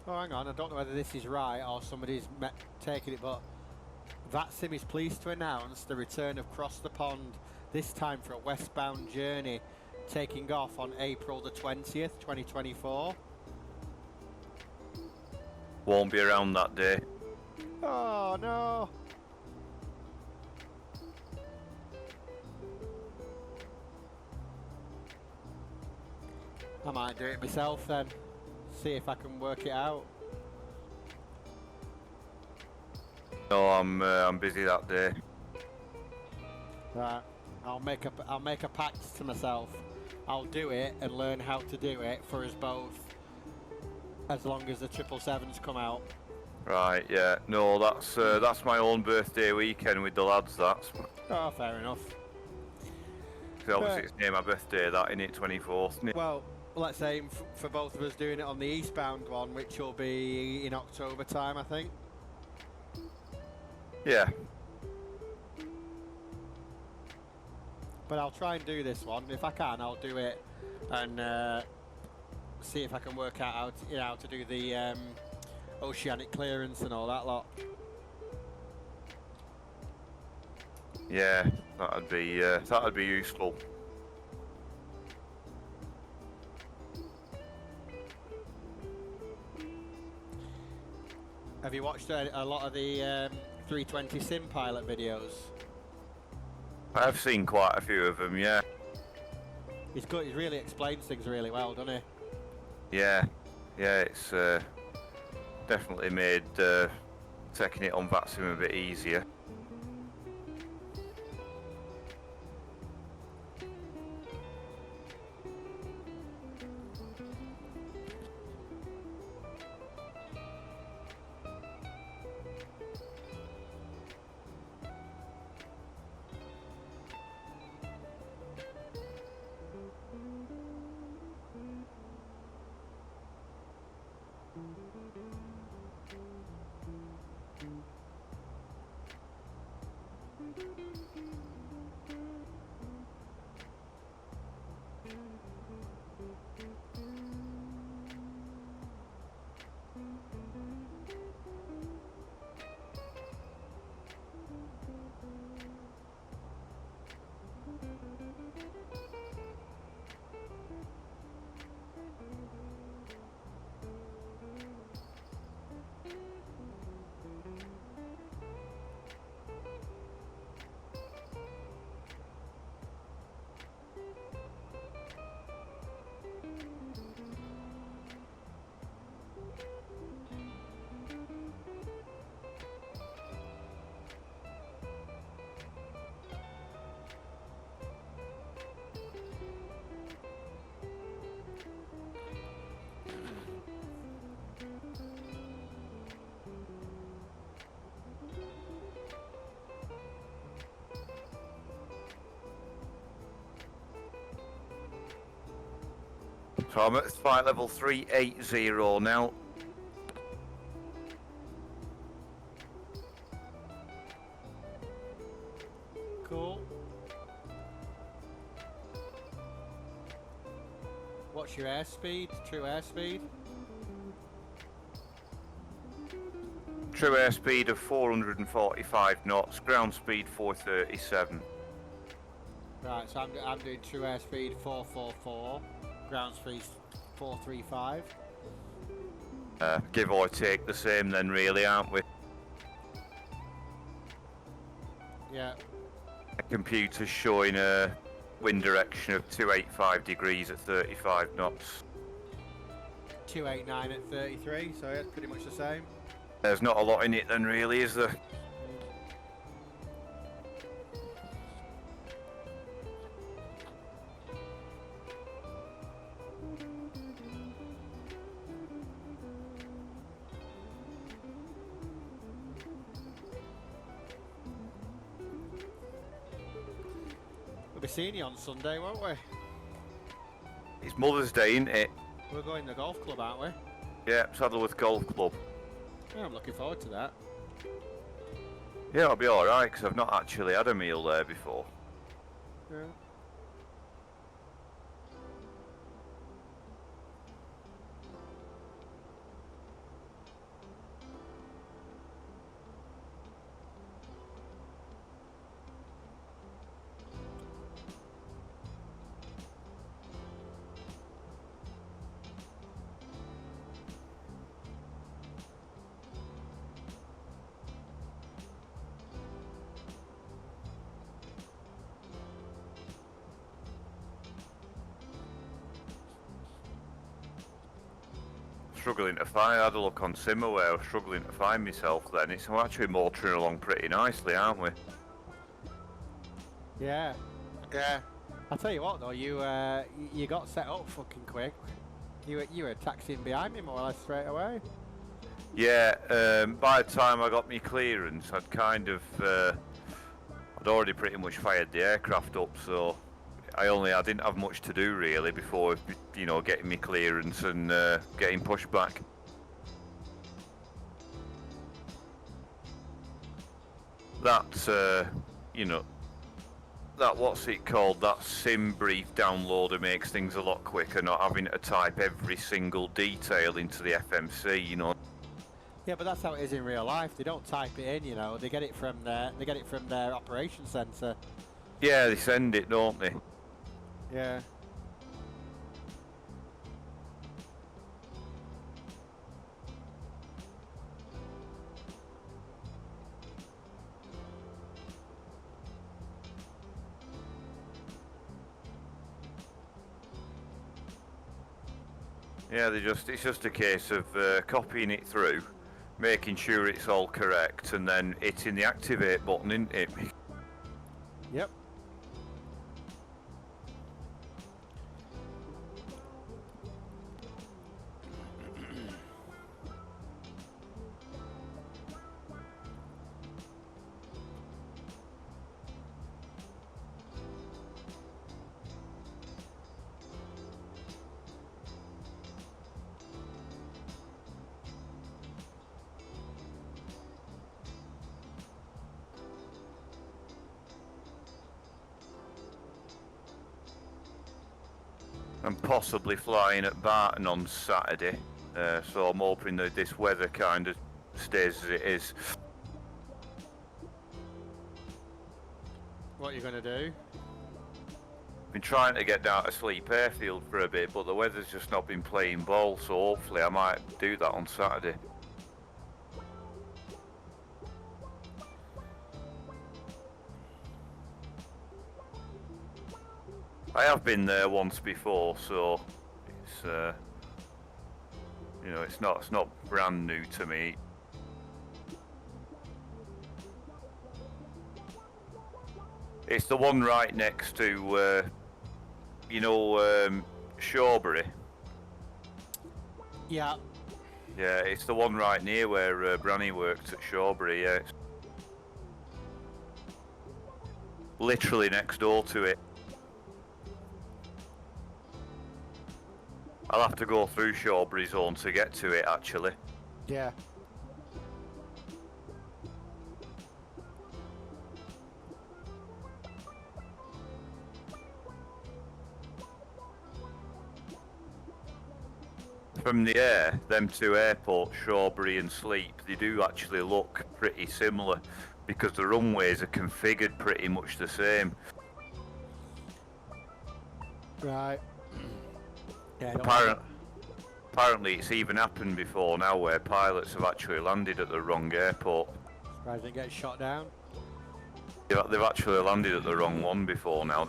Oh, hang on, I don't know whether this is right or somebody's taken it, but VATSIM is pleased to announce the return of Cross the Pond, this time for a westbound journey, taking off on April the 20th, 2024. Won't be around that day. Oh, no. I might do it myself then. See if I can work it out. No, I'm busy that day. Right, I'll make a pact to myself. I'll do it and learn how to do it for us both, as long as the 777s come out. Right, yeah. No, that's my own birthday weekend with the lads. That's. Oh, fair enough. Obviously, it's near my birthday. That in it 24th. Well, let's aim for both of us doing it on the eastbound one, which will be in October time, I think. Yeah. But I'll try and do this one. If I can, I'll do it and see if I can work out how to do the oceanic clearance and all that lot. Yeah. That'd be useful. Have you watched a lot of the 320 sim pilot videos? I've seen quite a few of them, yeah. He's good. He really explains things really well, doesn't he? Yeah, it's definitely made taking it on VATSIM a bit easier. So I'm at flight level 380 now. Cool. What's your airspeed? True airspeed? True airspeed of 445 knots, ground speed 437. Right, so I'm doing true airspeed 444, ground speed 435. Give or take the same then really, aren't we? Yeah. The computer's showing a wind direction of 285 degrees at 35 knots. 289 at 33, so yeah, it's pretty much the same. There's not a lot in it then really, is there? We'll be seeing you on Sunday, won't we? It's Mother's Day, isn't it? We're going to the golf club, aren't we? Yeah, Saddleworth Golf Club. Yeah, I'm looking forward to that. Yeah, I'll be alright, because I've not actually had a meal there before. Yeah. Struggling to find, I had a look on Simaware, I was struggling to find myself then. It's actually motoring along pretty nicely, aren't we? Yeah. Yeah. I'll tell you what though, you got set up fucking quick. You were taxiing behind me more or less straight away. Yeah, by the time I got my clearance, I'd kind of, I'd already pretty much fired the aircraft up, so I didn't have much to do really before, you know, getting me clearance and getting pushed back. That, you know, that what's it called? That sim brief downloader makes things a lot quicker, not having to type every single detail into the FMC, you know. Yeah, but that's how it is in real life. They don't type it in, you know. They get it from their operations centre. Yeah, they send it, don't they? Yeah. Yeah, it's just a case of copying it through, making sure it's all correct, and then hitting the activate button, isn't it? Yep. I'm possibly flying at Barton on Saturday, so I'm hoping that this weather kind of stays as it is. What are you going to do? Been trying to get down to Sleep Airfield for a bit, but the weather's just not been playing ball, so hopefully I might do that on Saturday. I have been there once before, so it's you know, it's not brand new to me. It's the one right next to you know, Shawbury. Yeah. Yeah, it's the one right near where Branny worked at Shawbury. Yeah, it's literally next door to it. I'll have to go through Shawbury Zone to get to it, actually. Yeah. From the air, them two airports, Shawbury and Sleep, they do actually look pretty similar because the runways are configured pretty much the same. Right. Yeah, apparently it's even happened before now where pilots have actually landed at the wrong airport. Surprised they get shot down. They've actually landed at the wrong one before now.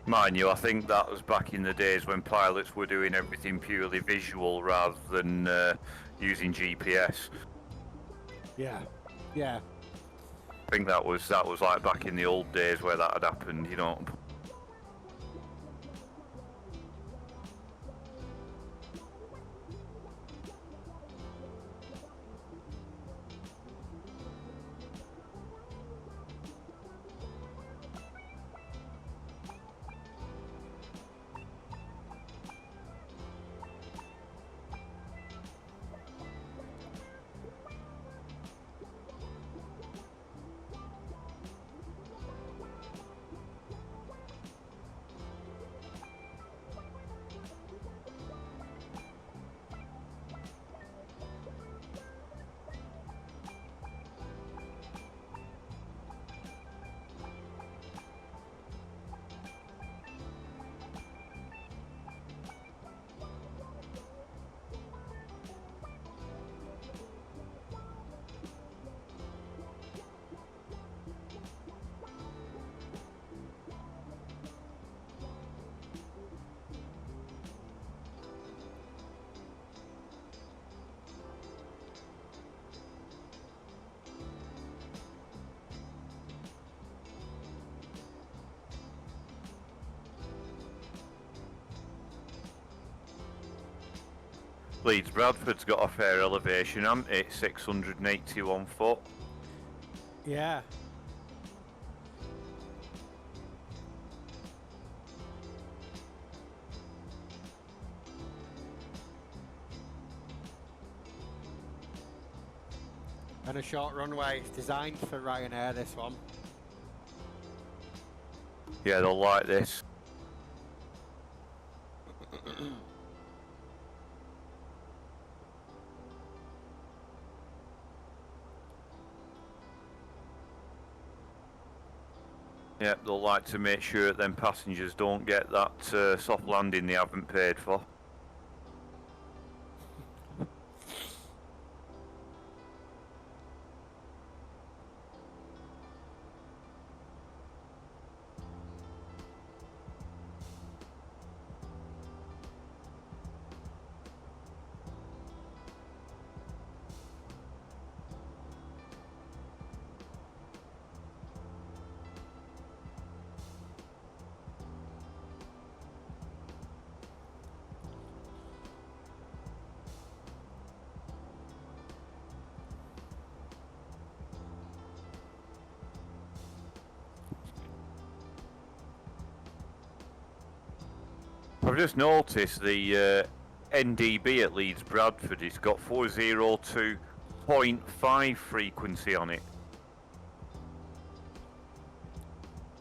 Mind you, I think that was back in the days when pilots were doing everything purely visual rather than using GPS. Yeah, yeah. I think that was like back in the old days where that had happened, you know. Leeds Bradford's got a fair elevation, hasn't it? 681 foot. Yeah. And a short runway. It's designed for Ryanair, this one. Yeah, they'll like this. Yeah, they'll like to make sure that them passengers don't get that soft landing they haven't paid for. I've just noticed the NDB at Leeds Bradford, it's got 402.5 frequency on it.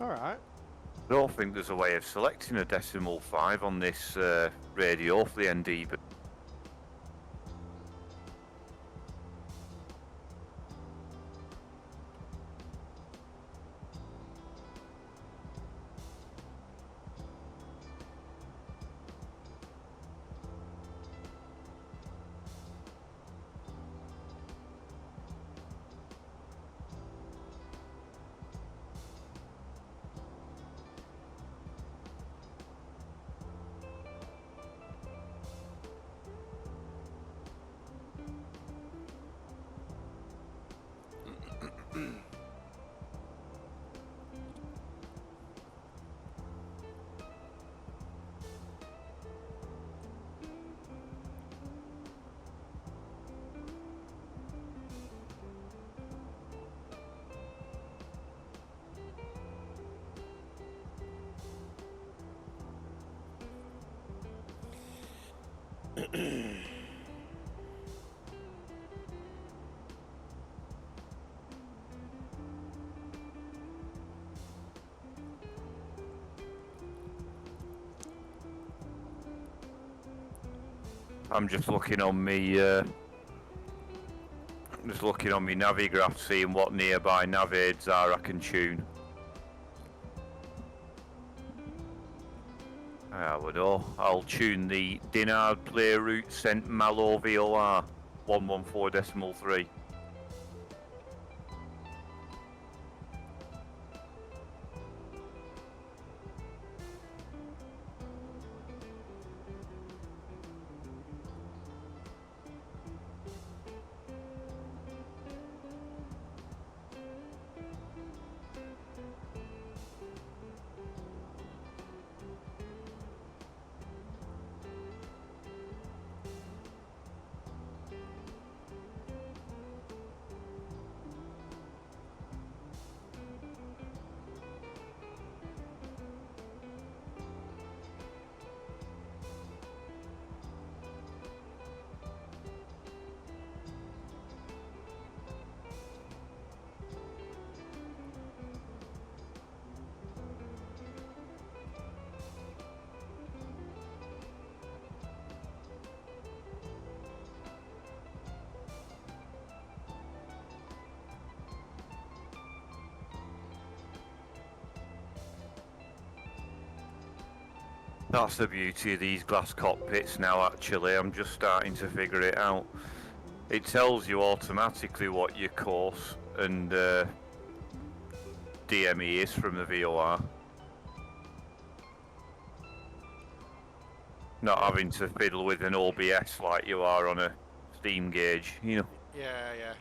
Alright. I don't think there's a way of selecting a decimal 5 on this radio for the NDB. I'm just looking on me Navigraph, seeing what nearby navaids are I can tune. I would know. I'll tune the Dinard Play Route St Malo VOR 114.3. That's the beauty of these glass cockpits now, actually. I'm just starting to figure it out. It tells you automatically what your course and DME is from the VOR. Not having to fiddle with an OBS like you are on a steam gauge, you know. Yeah, yeah.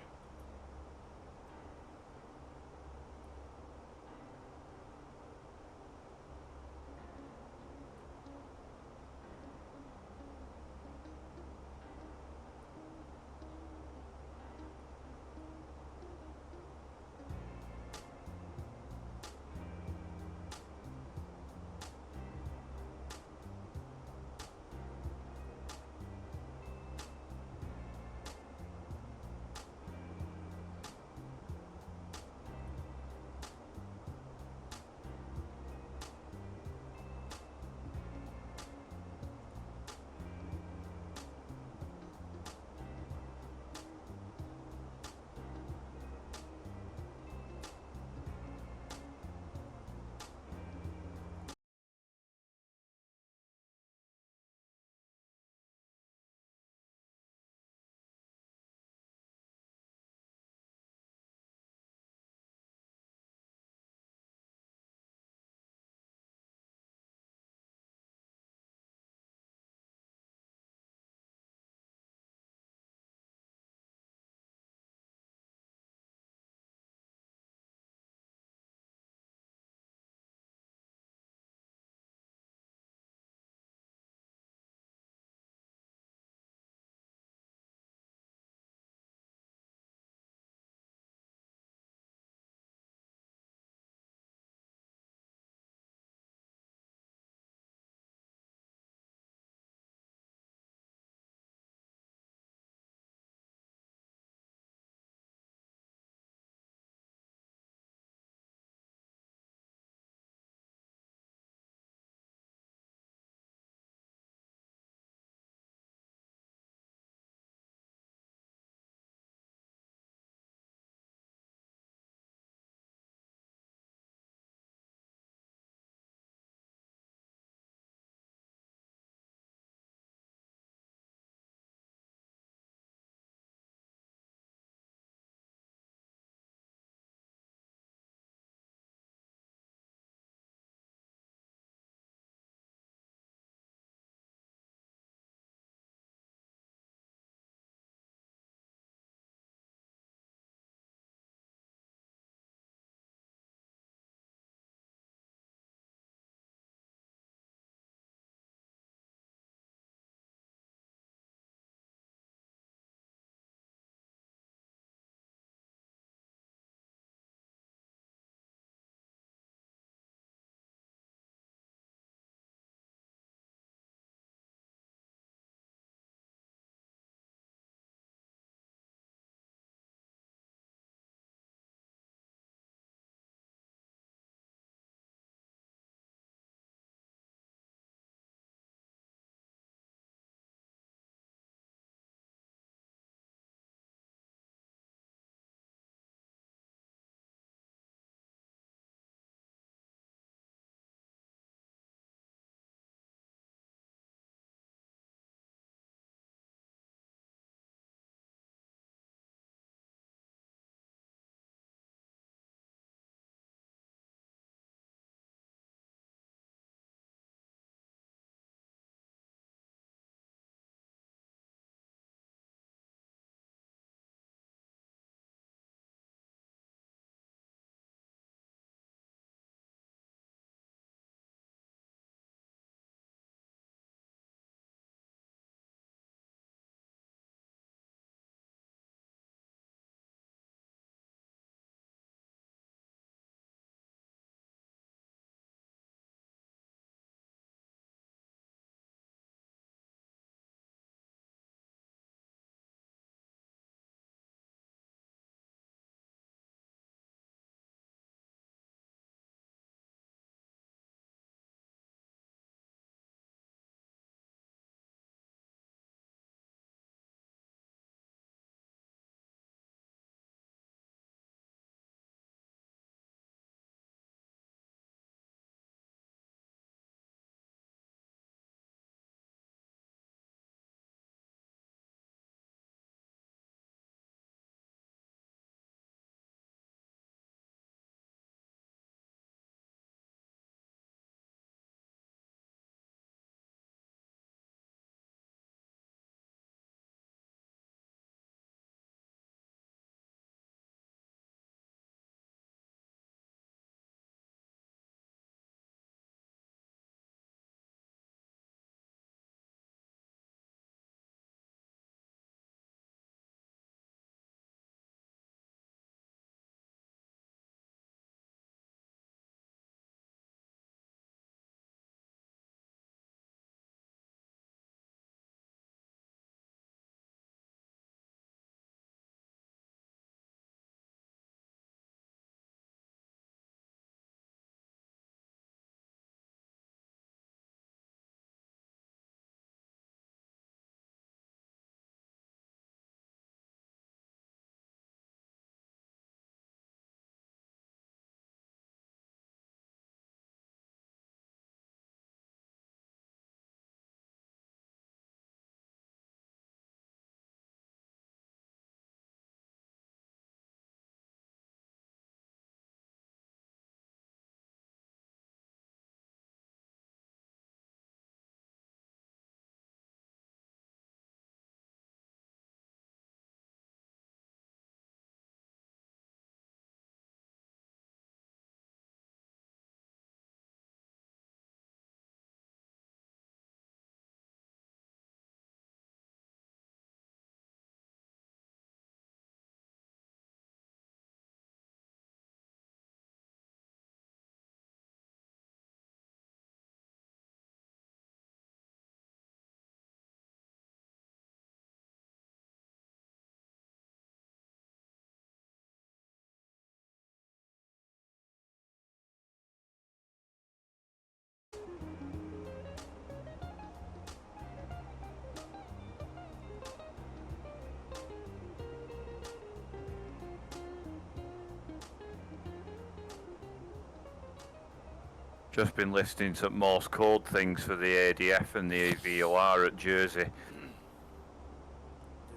Just been listening to Morse code things for the ADF and the AVOR at Jersey. Did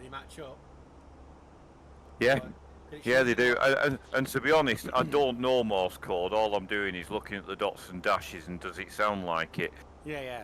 he match up? Yeah, yeah, they do. And to be honest, I don't know Morse code. All I'm doing is looking at the dots and dashes, and does it sound like it? Yeah.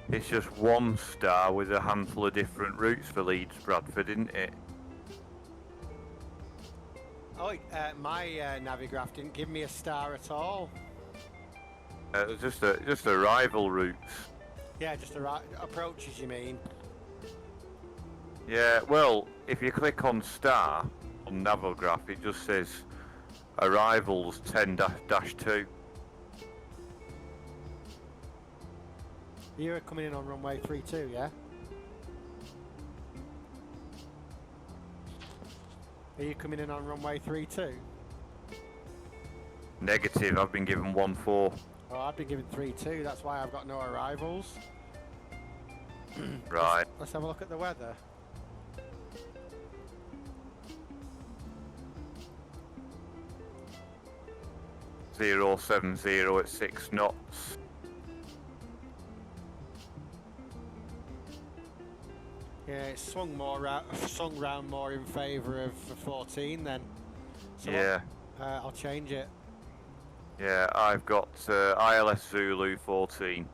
It's just one star with a handful of different routes for Leeds Bradford, isn't it? Oh, my Navigraph didn't give me a star at all. It was just arrival routes. Yeah, just approaches, you mean? Yeah, well, if you click on star on Navograph, it just says arrivals 10-2. You're coming in on runway 32, yeah? Are you coming in on runway 32? Negative, I've been given 1-4. Oh, I've been given 32, that's why I've got no arrivals. Right. Let's have a look at the weather. .070 at 6 knots. Yeah, it's swung round more in favour of 14 then. So Yeah. I'll change it. Yeah, I've got ILS Zulu 14.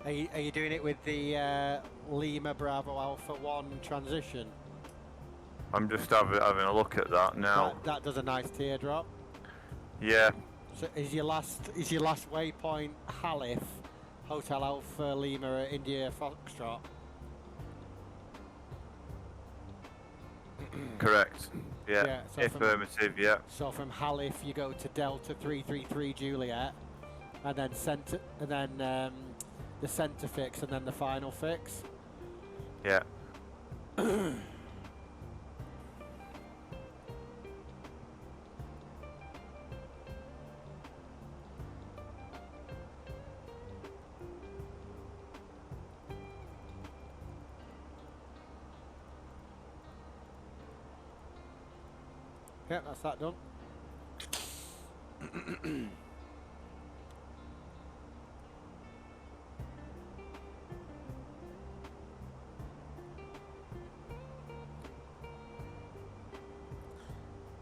Are you doing it with the Lima Bravo Alpha 1 transition? I'm just having a look at that now. That does a nice teardrop. Yeah. So is your last waypoint Halif, Hotel Alpha Lima India Foxtrot? Correct. Yeah. So affirmative. Yeah. So from Halif you go to Delta 333 Juliet, and then the center fix, and then the final fix. Yeah. Yeah, that's that done.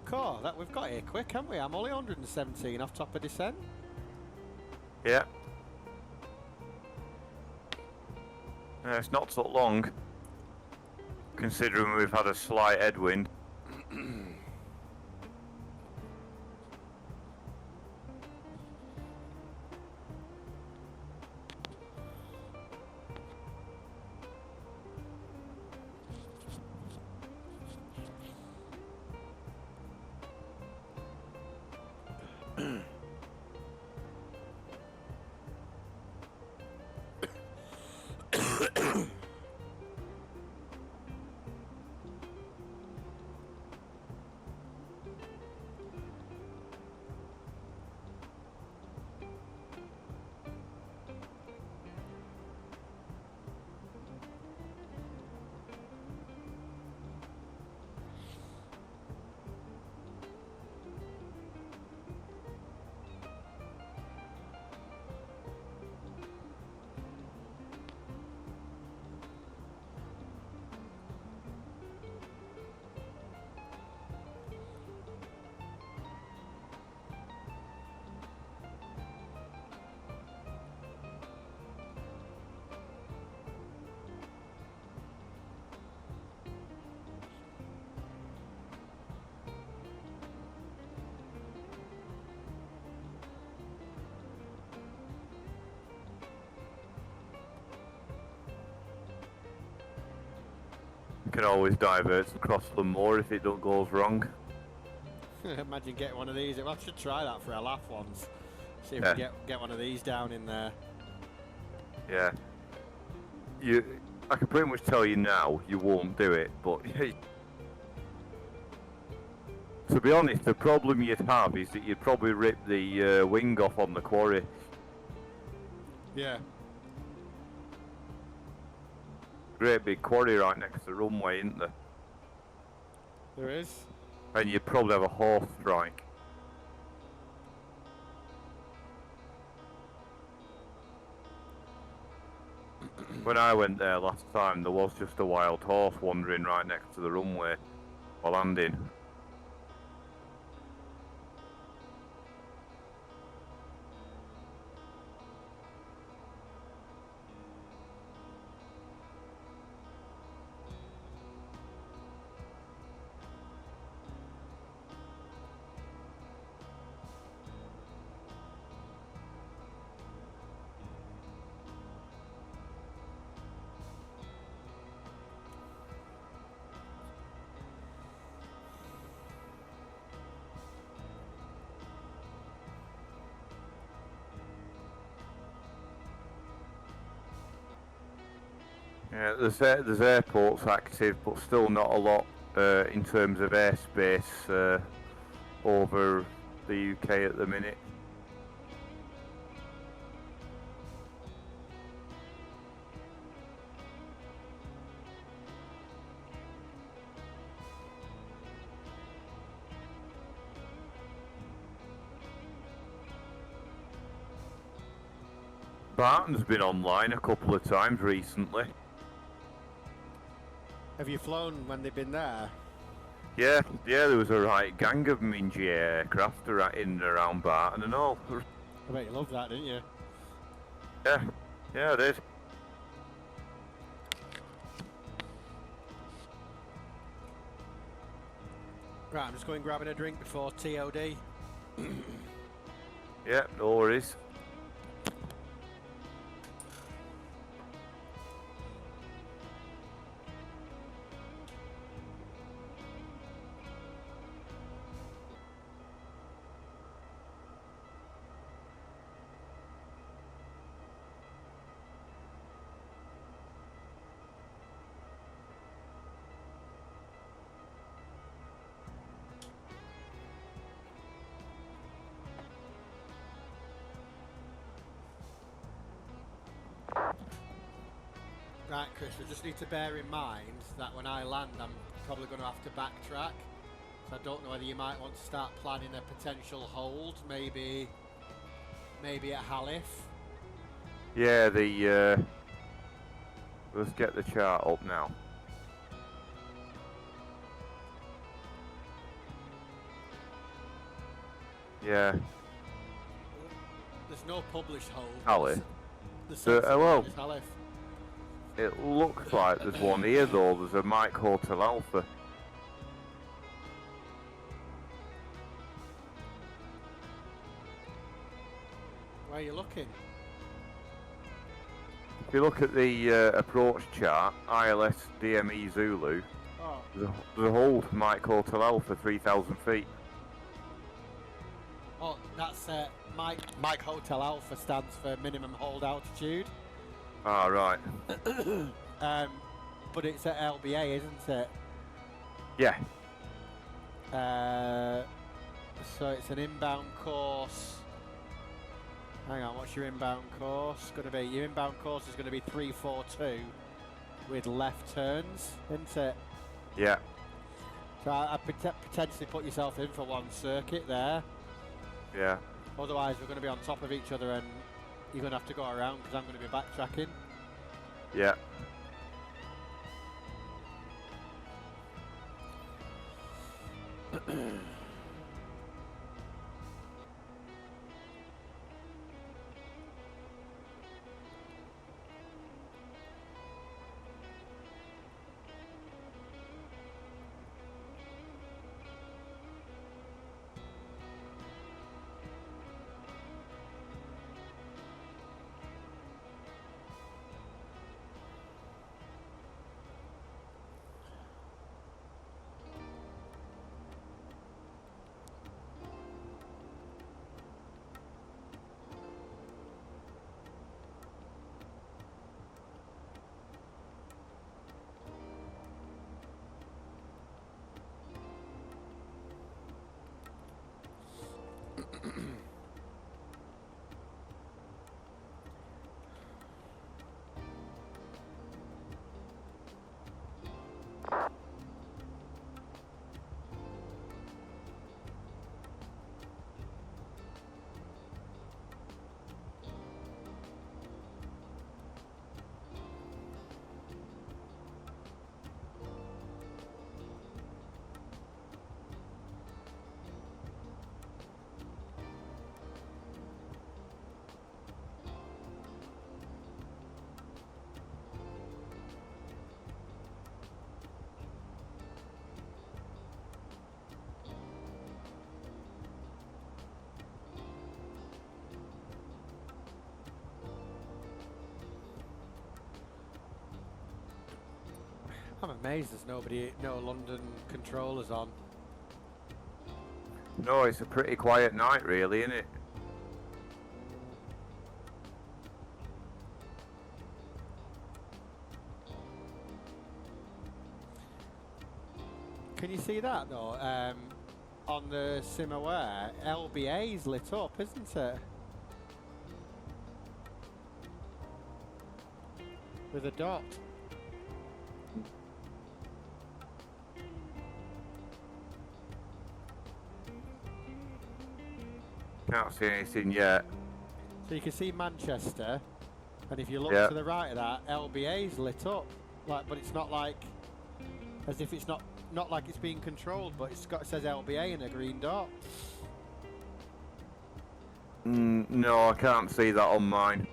Cool, that we've got here quick, haven't we? I'm only 117 off top of descent. Yeah. It's not so long, considering we've had a slight headwind. You can always divert and cross them more if it don't goes wrong. Imagine getting one of these. I should try that for a laugh once. See if we get one of these down in there. Yeah. I can pretty much tell you now, you won't do it, but to be honest, the problem you'd have is that you'd probably rip the wing off on the quarry. Yeah. Great big quarry right next to the runway, isn't there? There is. And you'd probably have a horse strike. When I went there last time, there was just a wild horse wandering right next to the runway while landing. Yeah, there's airports active, but still not a lot in terms of airspace over the UK at the minute. Barton's been online a couple of times recently. Have you flown when they've been there? Yeah, there was a right gang of them in GA aircraft in and around Barton and all. I bet you loved that, didn't you? Yeah, I did. Right, I'm just going grabbing a drink before TOD. Yeah, no worries. Right, Chris, we just need to bear in mind that when I land, I'm probably going to have to backtrack. So I don't know whether you might want to start planning a potential hold, maybe at Halif. Yeah, let's get the chart up now. Yeah. There's no published hold. Halif. The sensible well, one is Halif. it looks like there's one here though. There's a Mike Hotel Alpha. Where are you looking? If you look at the approach chart, ILS DME Zulu, Oh. there's a hold Mike Hotel Alpha 3,000 feet. Oh, that's Mike Hotel Alpha stands for minimum hold altitude. Ah, right. But it's at LBA, isn't it? Yeah. So it's an inbound course. Hang on, what's your inbound course going to be? Your inbound course is going to be 342 with left turns, isn't it? Yeah. So I potentially put yourself in for one circuit there. Yeah. Otherwise, we're going to be on top of each other and you're going to have to go around because I'm going to be backtracking. Yeah. I'm amazed there's no London controllers on. No, it's a pretty quiet night, really, isn't it? Can you see that though? On the SimAware, LBA's lit up, isn't it? With a dot. Can't see anything yet. So you can see Manchester, and if you look Yeah. to the right of that, LBA's lit up. Like, but it's not like as if it's not like it's being controlled, but it says LBA in a green dot. No, I can't see that on mine.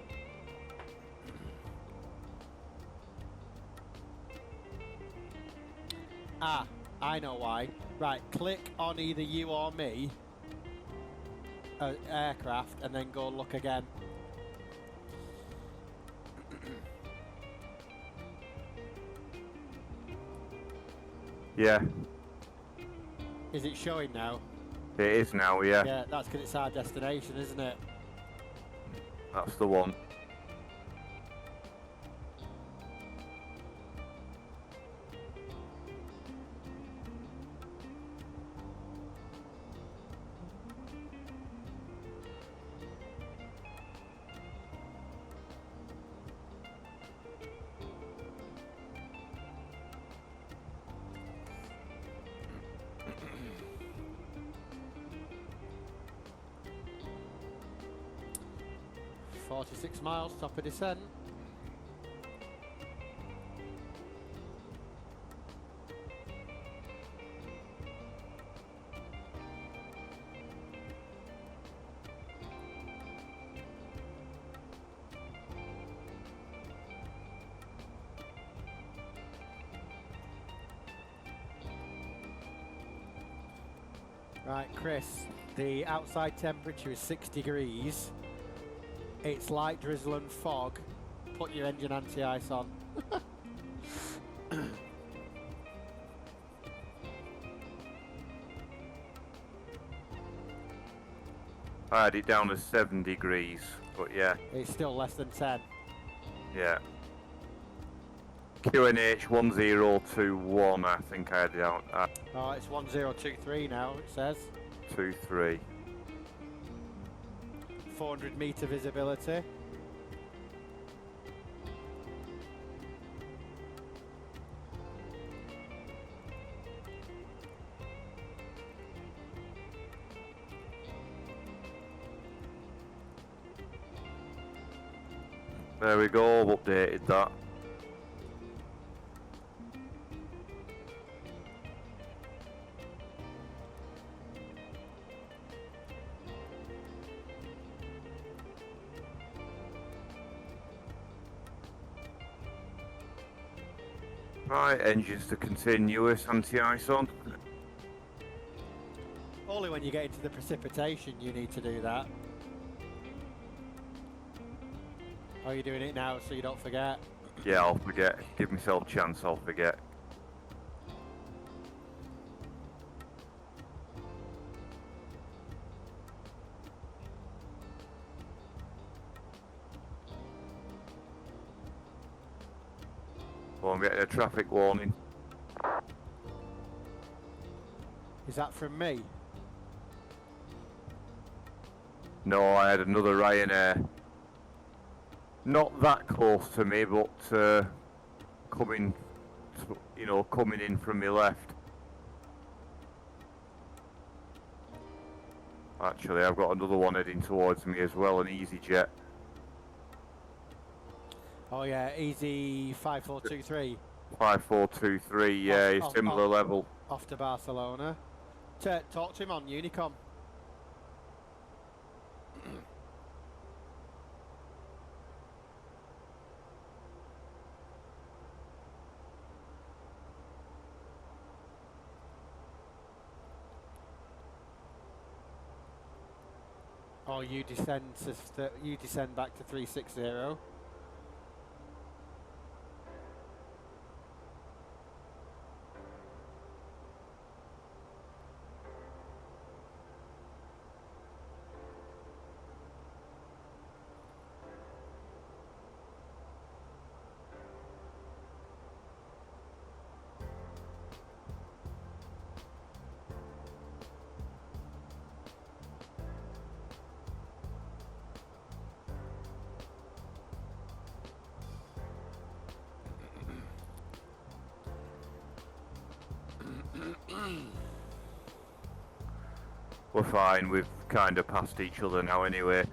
Ah, I know why. Right, click on either you or me, aircraft, and then go look again. Yeah, Is it showing now? it is now, yeah. Yeah, that's because it's our destination, isn't it? That's the one. .46 miles, top of descent. Right, Chris, the outside temperature is 6 degrees. It's light drizzle and fog. Put your engine anti-ice on. I had it down to 7 degrees, but yeah. It's still less than 10. Yeah. QNH 1021, I think I had it down at Oh, it's 1023 now, it says. 23. 400 meter visibility. There we go, I've updated that. Right, engines to continuous, anti-ice on. Only when you get into the precipitation you need to do that. Or are you doing it now so you don't forget? Yeah, I'll forget. Give myself a chance, I'll forget. Well, I'm getting a traffic warning. Is that from me? No, I had another Ryanair. Not that close to me, but coming in from my left. Actually, I've got another one heading towards me as well, an EasyJet. Oh yeah, easy 5423. 5423, yeah, similar level. Off to Barcelona. Talk to him on Unicom. Or you descend back to 360. We're fine, we've kind of passed each other now anyway.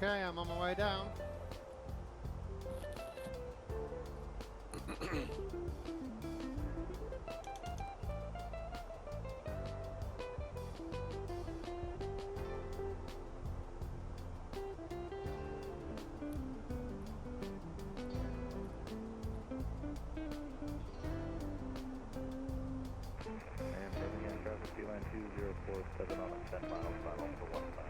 Okay, I'm on my way down. And turning in traffic, Beeline 2047 on a 10 miles, final for 1 mile.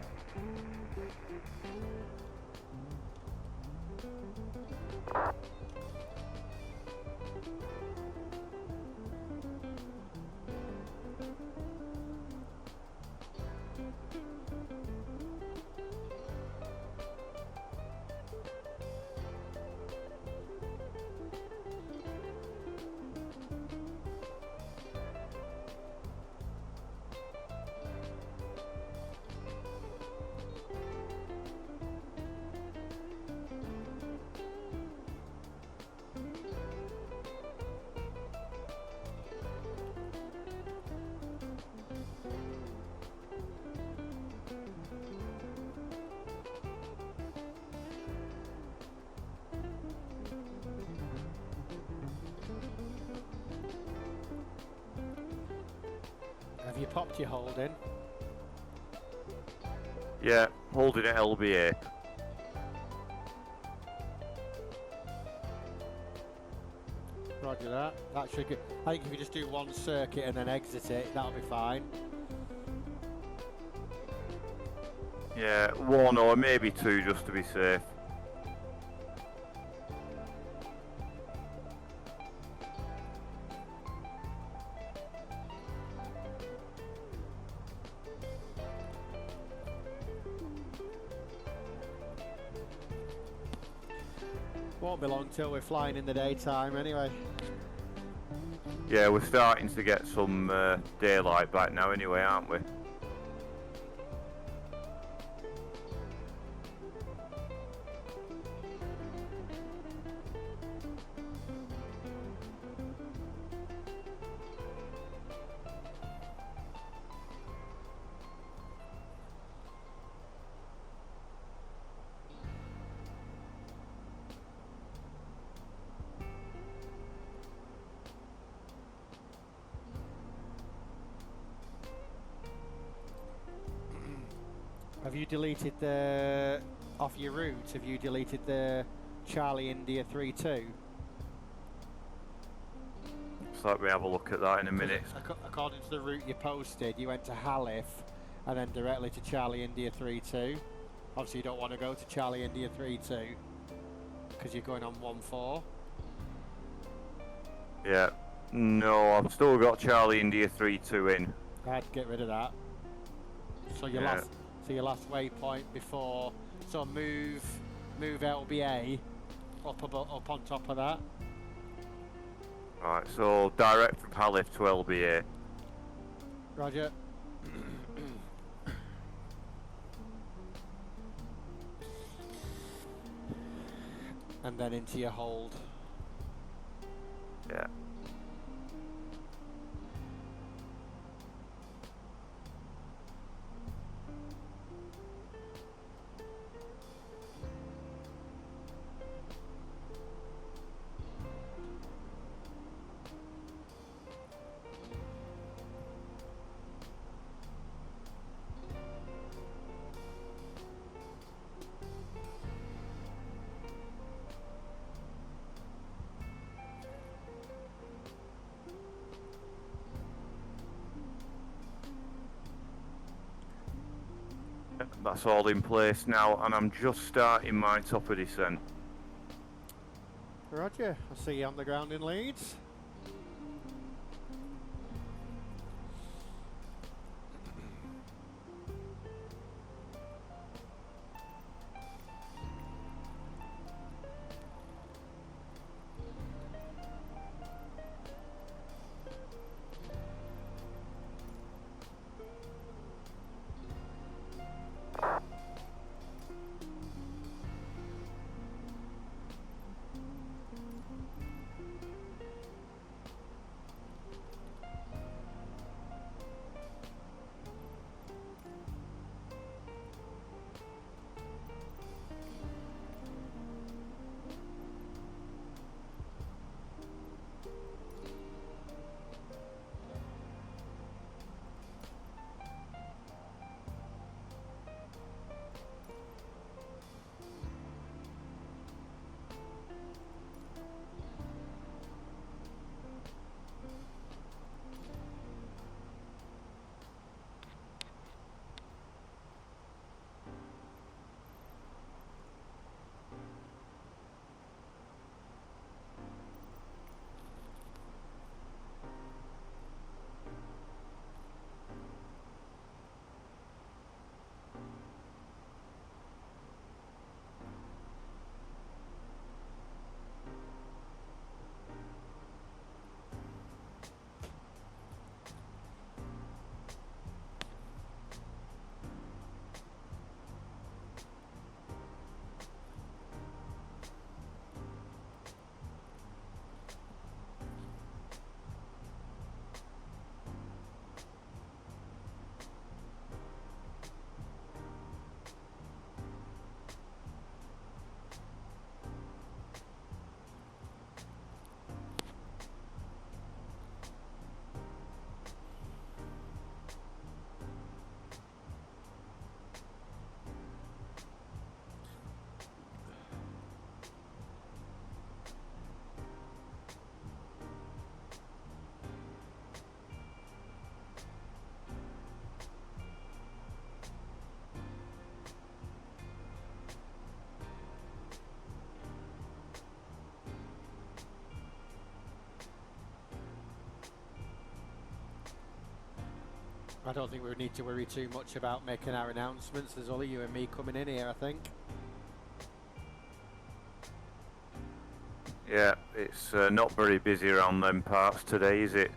Have you popped your hold in? Yeah, holding at LBA. Roger that. That should get. I think if you just do one circuit and then exit it, that'll be fine. Yeah, 1 or maybe 2 just to be safe. Won't be long till we're flying in the daytime anyway. Yeah, we're starting to get some daylight back now anyway, aren't we? Have you deleted the off your route? Have you deleted the Charlie India 32? So let me have a look at that in a minute. According to the route you posted, you went to Halif and then directly to Charlie India 32. Obviously, you don't want to go to Charlie India 32 because you're going on 1-4. Yeah. No, I've still got Charlie India 3-2 in. I'd get rid of that. So your Yeah. last waypoint before. So move LBA up on top of that. Right, so direct from Halif to LBA. Roger. And then into your hold. Yeah. That's all in place now, and I'm just starting my top of descent. Roger. I'll see you on the ground in Leeds. I don't think we need to worry too much about making our announcements. There's only you and me coming in here, I think. Yeah, it's not very busy around them parts today, is it?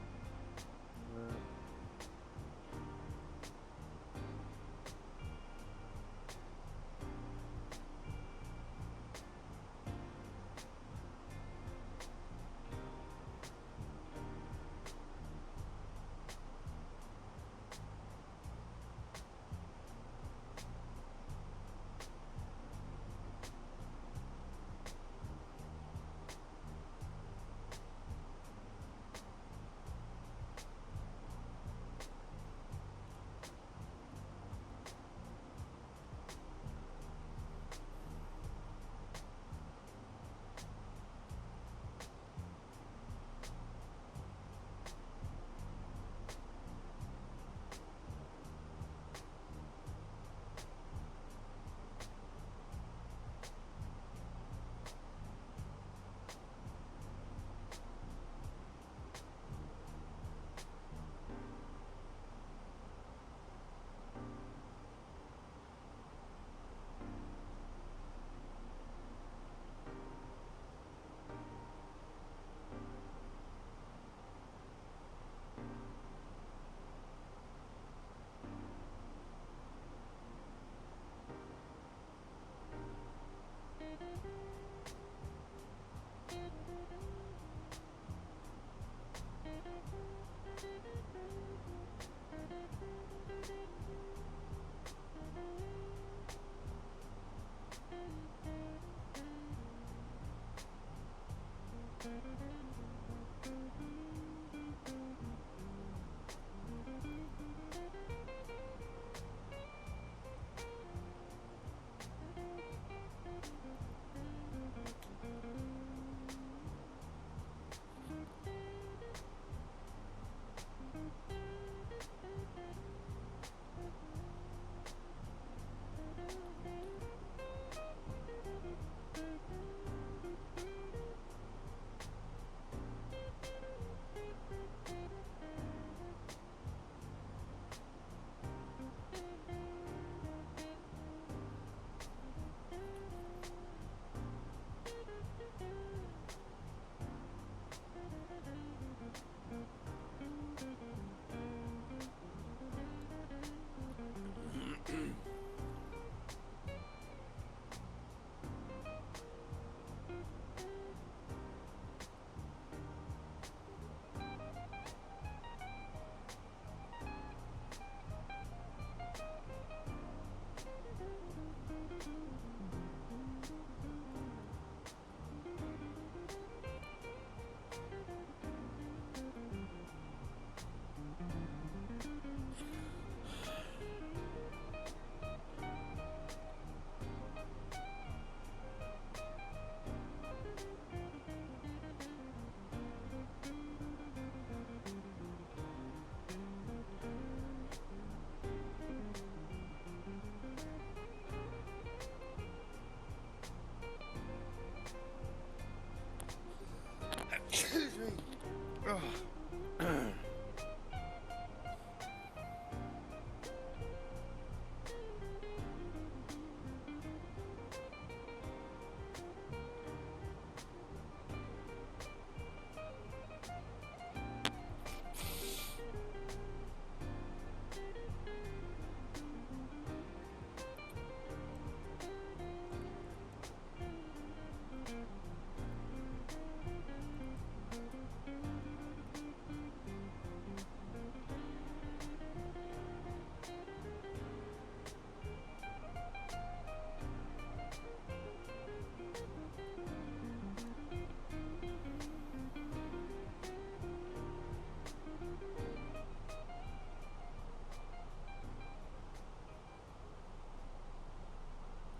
Excuse me.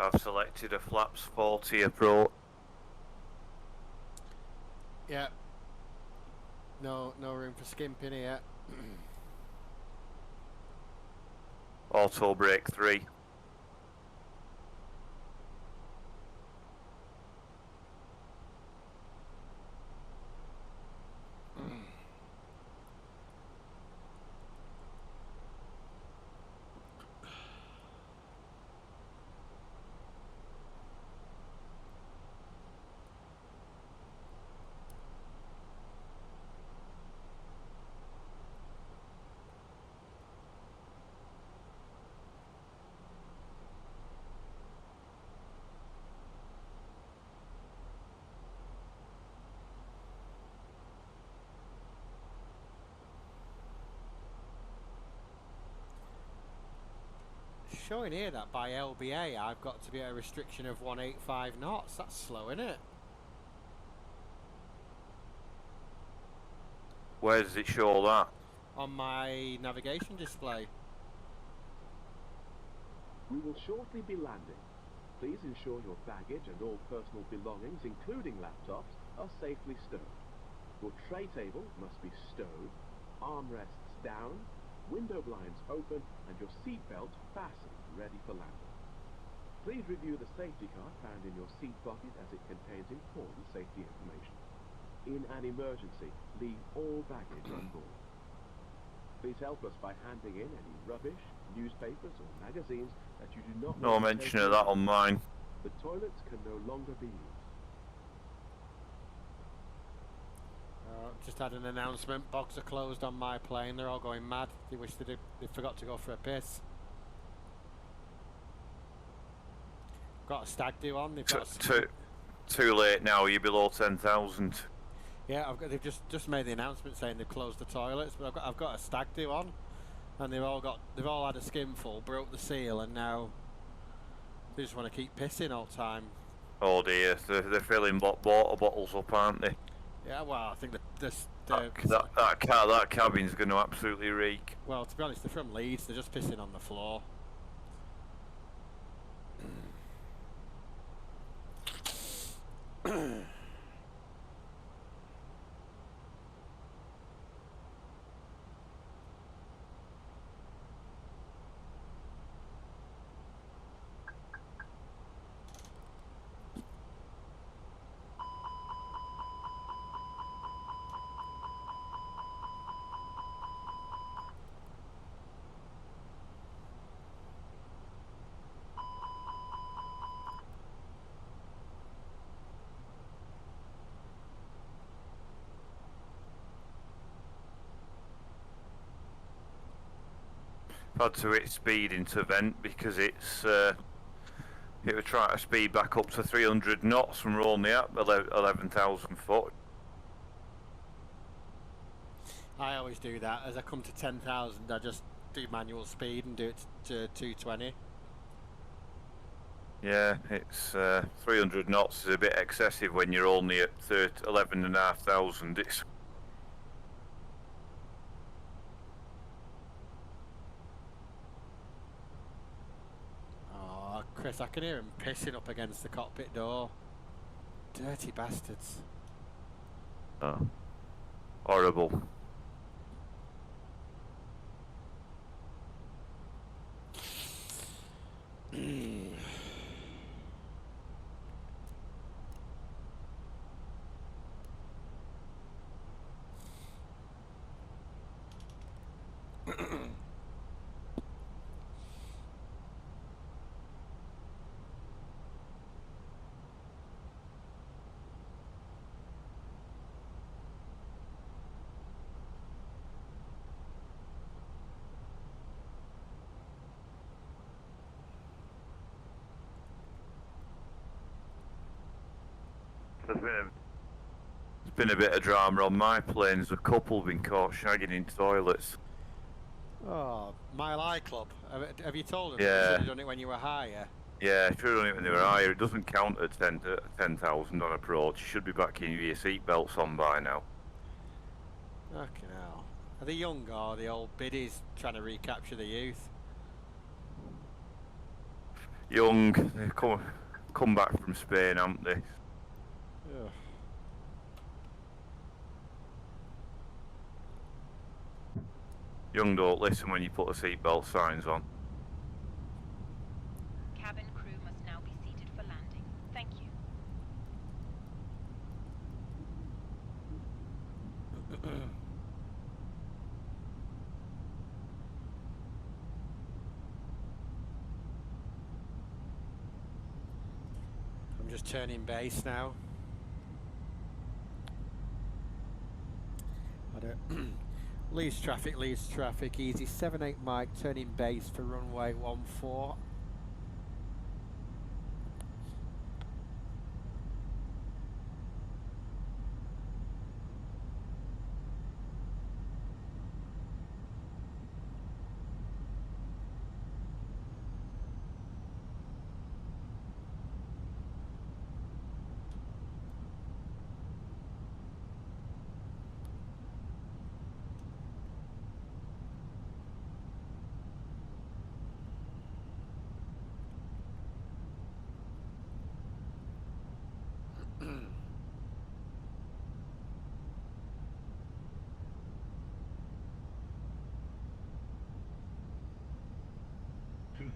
I've selected a flaps 40 approach. Yeah. No room for skimping here. Auto brake 3. showing here that by LBA I've got to be at a restriction of 185 knots. That's slow, isn't it? Where does it show that? On my navigation display. We will shortly be landing. Please ensure your baggage and all personal belongings, including laptops, are safely stowed. Your tray table must be stowed, armrests down, window blinds open, and your seatbelt fastened, ready for landing. Please review the safety card found in your seat pocket as it contains important safety information. In an emergency, leave all baggage on board. Please help us by handing in any rubbish, newspapers or magazines that you do not No want to mention take of that with on you. mine. The toilets can no longer be used. Just had an announcement. Bogs are closed on my plane. They're all going mad. They wish they forgot to go for a piss. Got a stag do on. They've got Too late now. You're below 10,000. Yeah, they've just made the announcement saying they've closed the toilets, but I've got a stag do on, and they've all had a skinful, broke the seal, and now they just want to keep pissing all the time. Oh dear, they're filling water bottles up, aren't they? Yeah, well, I think that cabin's going to absolutely reek. Well, to be honest, they're from Leeds. They're just pissing on the floor. I've had to hit speed into vent because it was trying to speed back up to 300 knots and we're only at 11,000 foot. I always do that. As I come to 10,000, I just do manual speed and do it to 220. Yeah, it's 300 knots is a bit excessive when you're only at 11,500. It's Chris, I can hear him pissing up against the cockpit door. Dirty bastards. oh, horrible. There's been a bit of drama on my planes. A couple been caught shagging in toilets. Oh, Mile High Club. Have you told them? Yeah. You should have done it when you were higher. Yeah, if you're doing it when they were higher, it doesn't count at 10,000 on approach. You should be back in with your seatbelts on by now. Fucking hell. Are they young or are the old biddies trying to recapture the youth? Young, they come back from Spain, haven't they? Ugh. Young don't listen when you put the seatbelt signs on. Cabin crew must now be seated for landing. Thank you. I'm just turning base now. Leads traffic, easy 78 Mike, turning base for runway 14.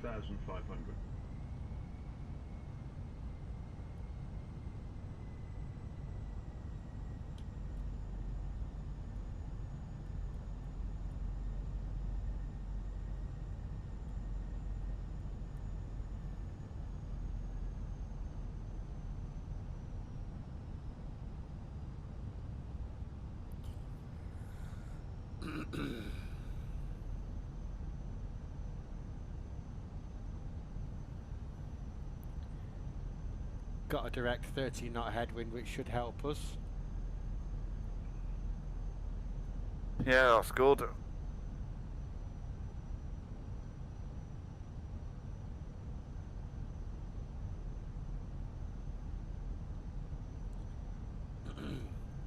2,500. Got a direct 13 knot headwind, which should help us. Yeah, that's good.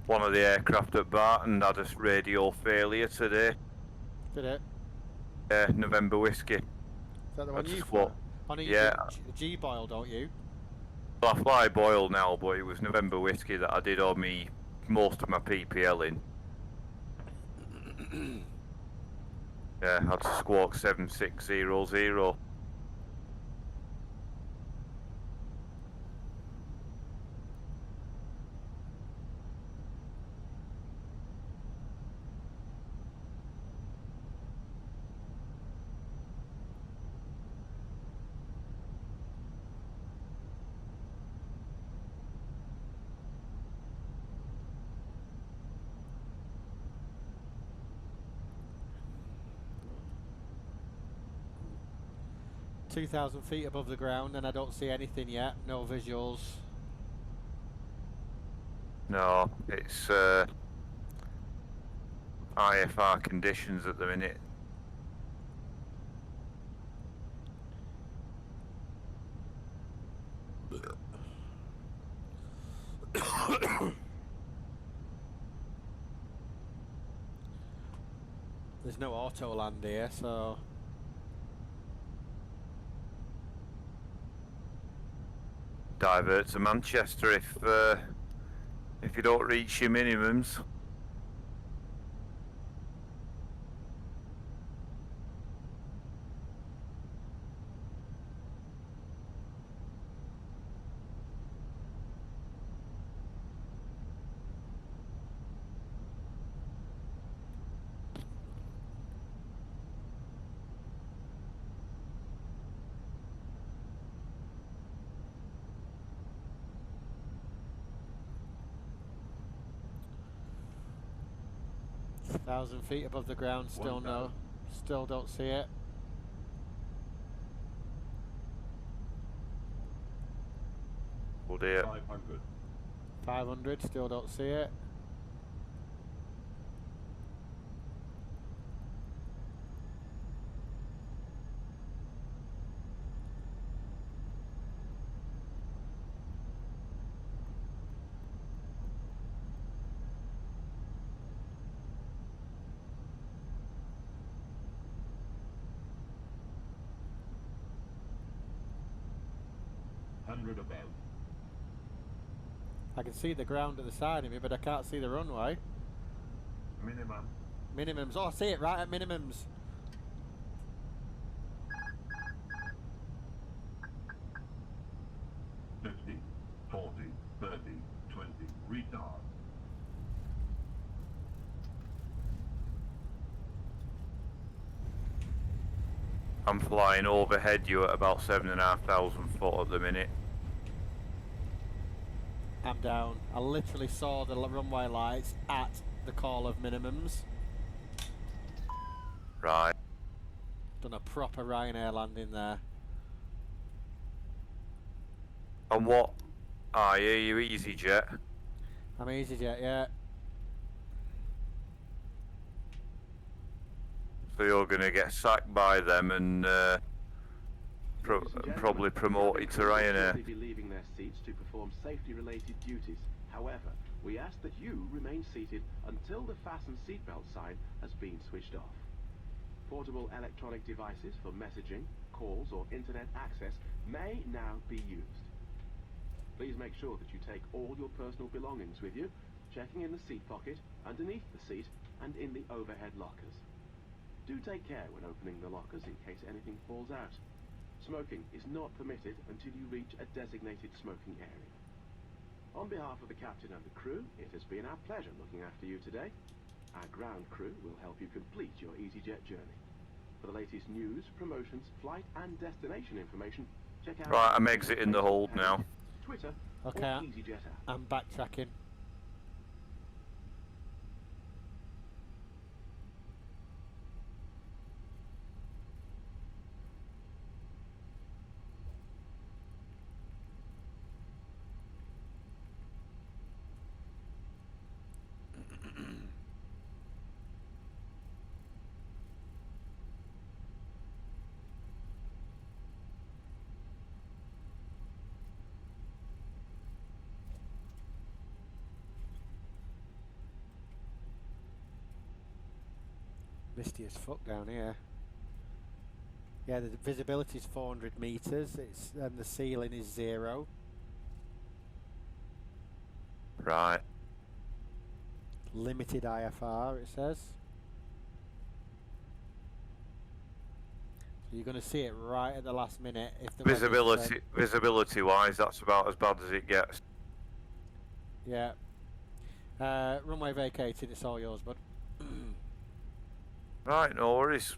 One of the aircraft at Barton had a radio failure today. Did it? Yeah, November Whiskey. Is that the one That's you what- fly? I know you yeah. do G-Boil, don't you? Well, I fly Boyle now, but it was November Whiskey that I did all most of my PPL in. Yeah, I had to squawk 7600. $2,000 feet above the ground, and I don't see anything yet. No visuals. No, it's IFR conditions at the minute. There's no auto land here, so Divert to Manchester if you don't reach your minimums. $1,000 feet above the ground, still no. Still don't see it. Oh dear. 500. 500, still don't see it. Above. I can see the ground at the side of me, but I can't see the runway. Minimum. Minimums. Oh, I see it right at minimums. $50, $40, $30, $20, retard. I'm flying overhead you at about 7,500 foot at the minute. I'm down. I literally saw the runway lights at the call of minimums. Right. Done a proper Ryanair landing there. And what? Ah, yeah, you EasyJet. I'm EasyJet, yeah. So you're going to get sacked by them and probably promoted to Ryanair. Be leaving their seats to perform safety-related duties. However, we ask that you remain seated until the fasten seatbelt sign has been switched off. Portable electronic devices for messaging, calls, or internet access may now be used. Please make sure that you take all your personal belongings with you, checking in the seat pocket, underneath the seat, and in the overhead lockers. Do take care when opening the lockers in case anything falls out. Smoking is not permitted until you reach a designated smoking area. On behalf of the captain and the crew, it has been our pleasure looking after you today. Our ground crew will help you complete your EasyJet journey. For the latest news, promotions, flight and destination information, check out... Right, I'm exiting the hold now. Twitter Okay, or EasyJet app. I'm backtracking. Misty as fuck down here. Yeah, the visibility is 400 meters. And the ceiling is 0. Right. Limited IFR, it says. So you're going to see it right at the last minute if the Visibility wise, that's about as bad as it gets. Yeah. Runway vacated. It's all yours, bud. Right, no worries.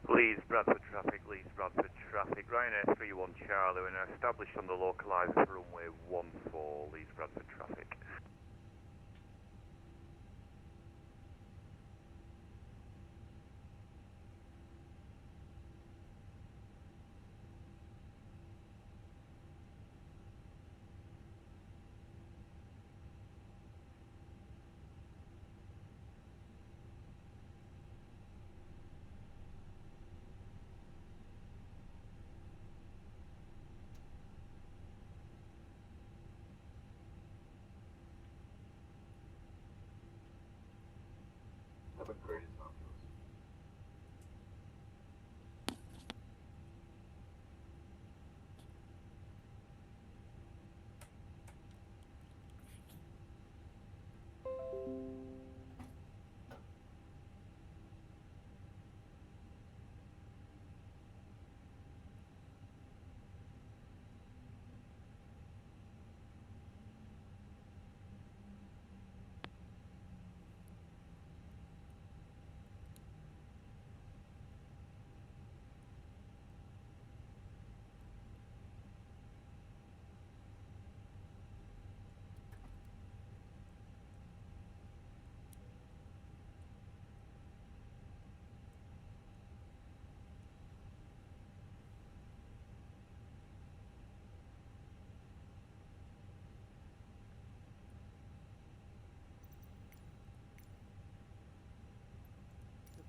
Leeds, Bradford traffic, Ryanair 31 Charlie, we're now established on the localizer for runway 14, Leeds, Bradford traffic. Have a great time.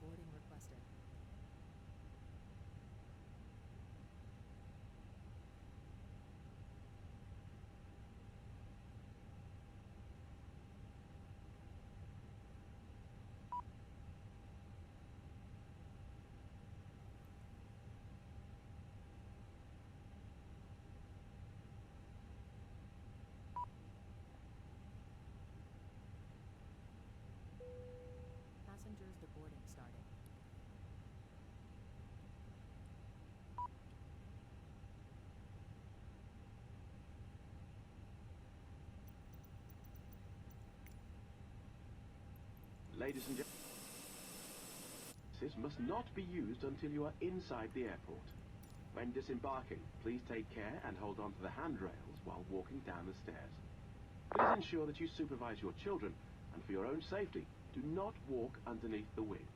Boarding requested. Passengers deboarding started. Ladies and gentlemen, this must not be used until you are inside the airport. When disembarking, please take care and hold on to the handrails while walking down the stairs. Please ensure that you supervise your children, and for your own safety, do not walk underneath the wing.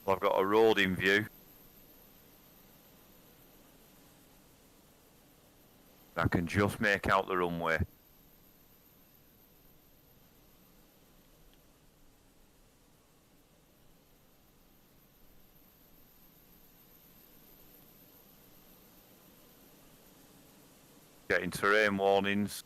I've got a road in view. I can just make out the runway. Getting terrain warnings.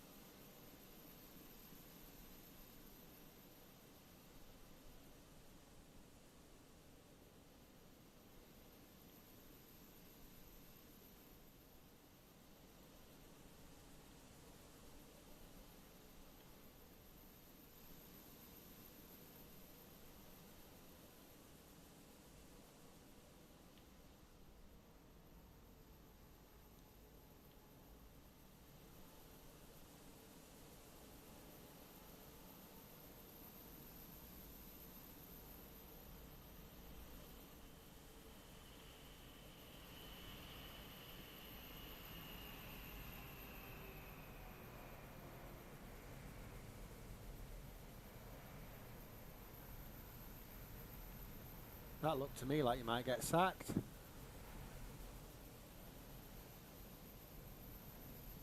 That looked to me like you might get sacked.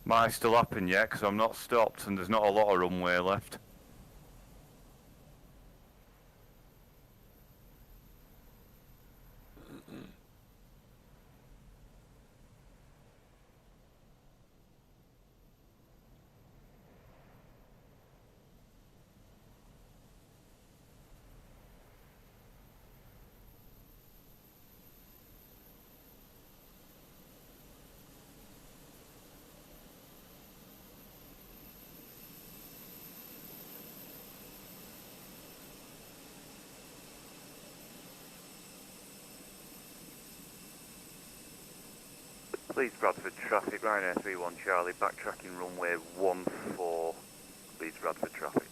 Might still happen yet because I'm not stopped and there's not a lot of runway left. Leeds Bradford traffic, Ryanair 31 Charlie, backtracking runway 14, Leeds Bradford traffic.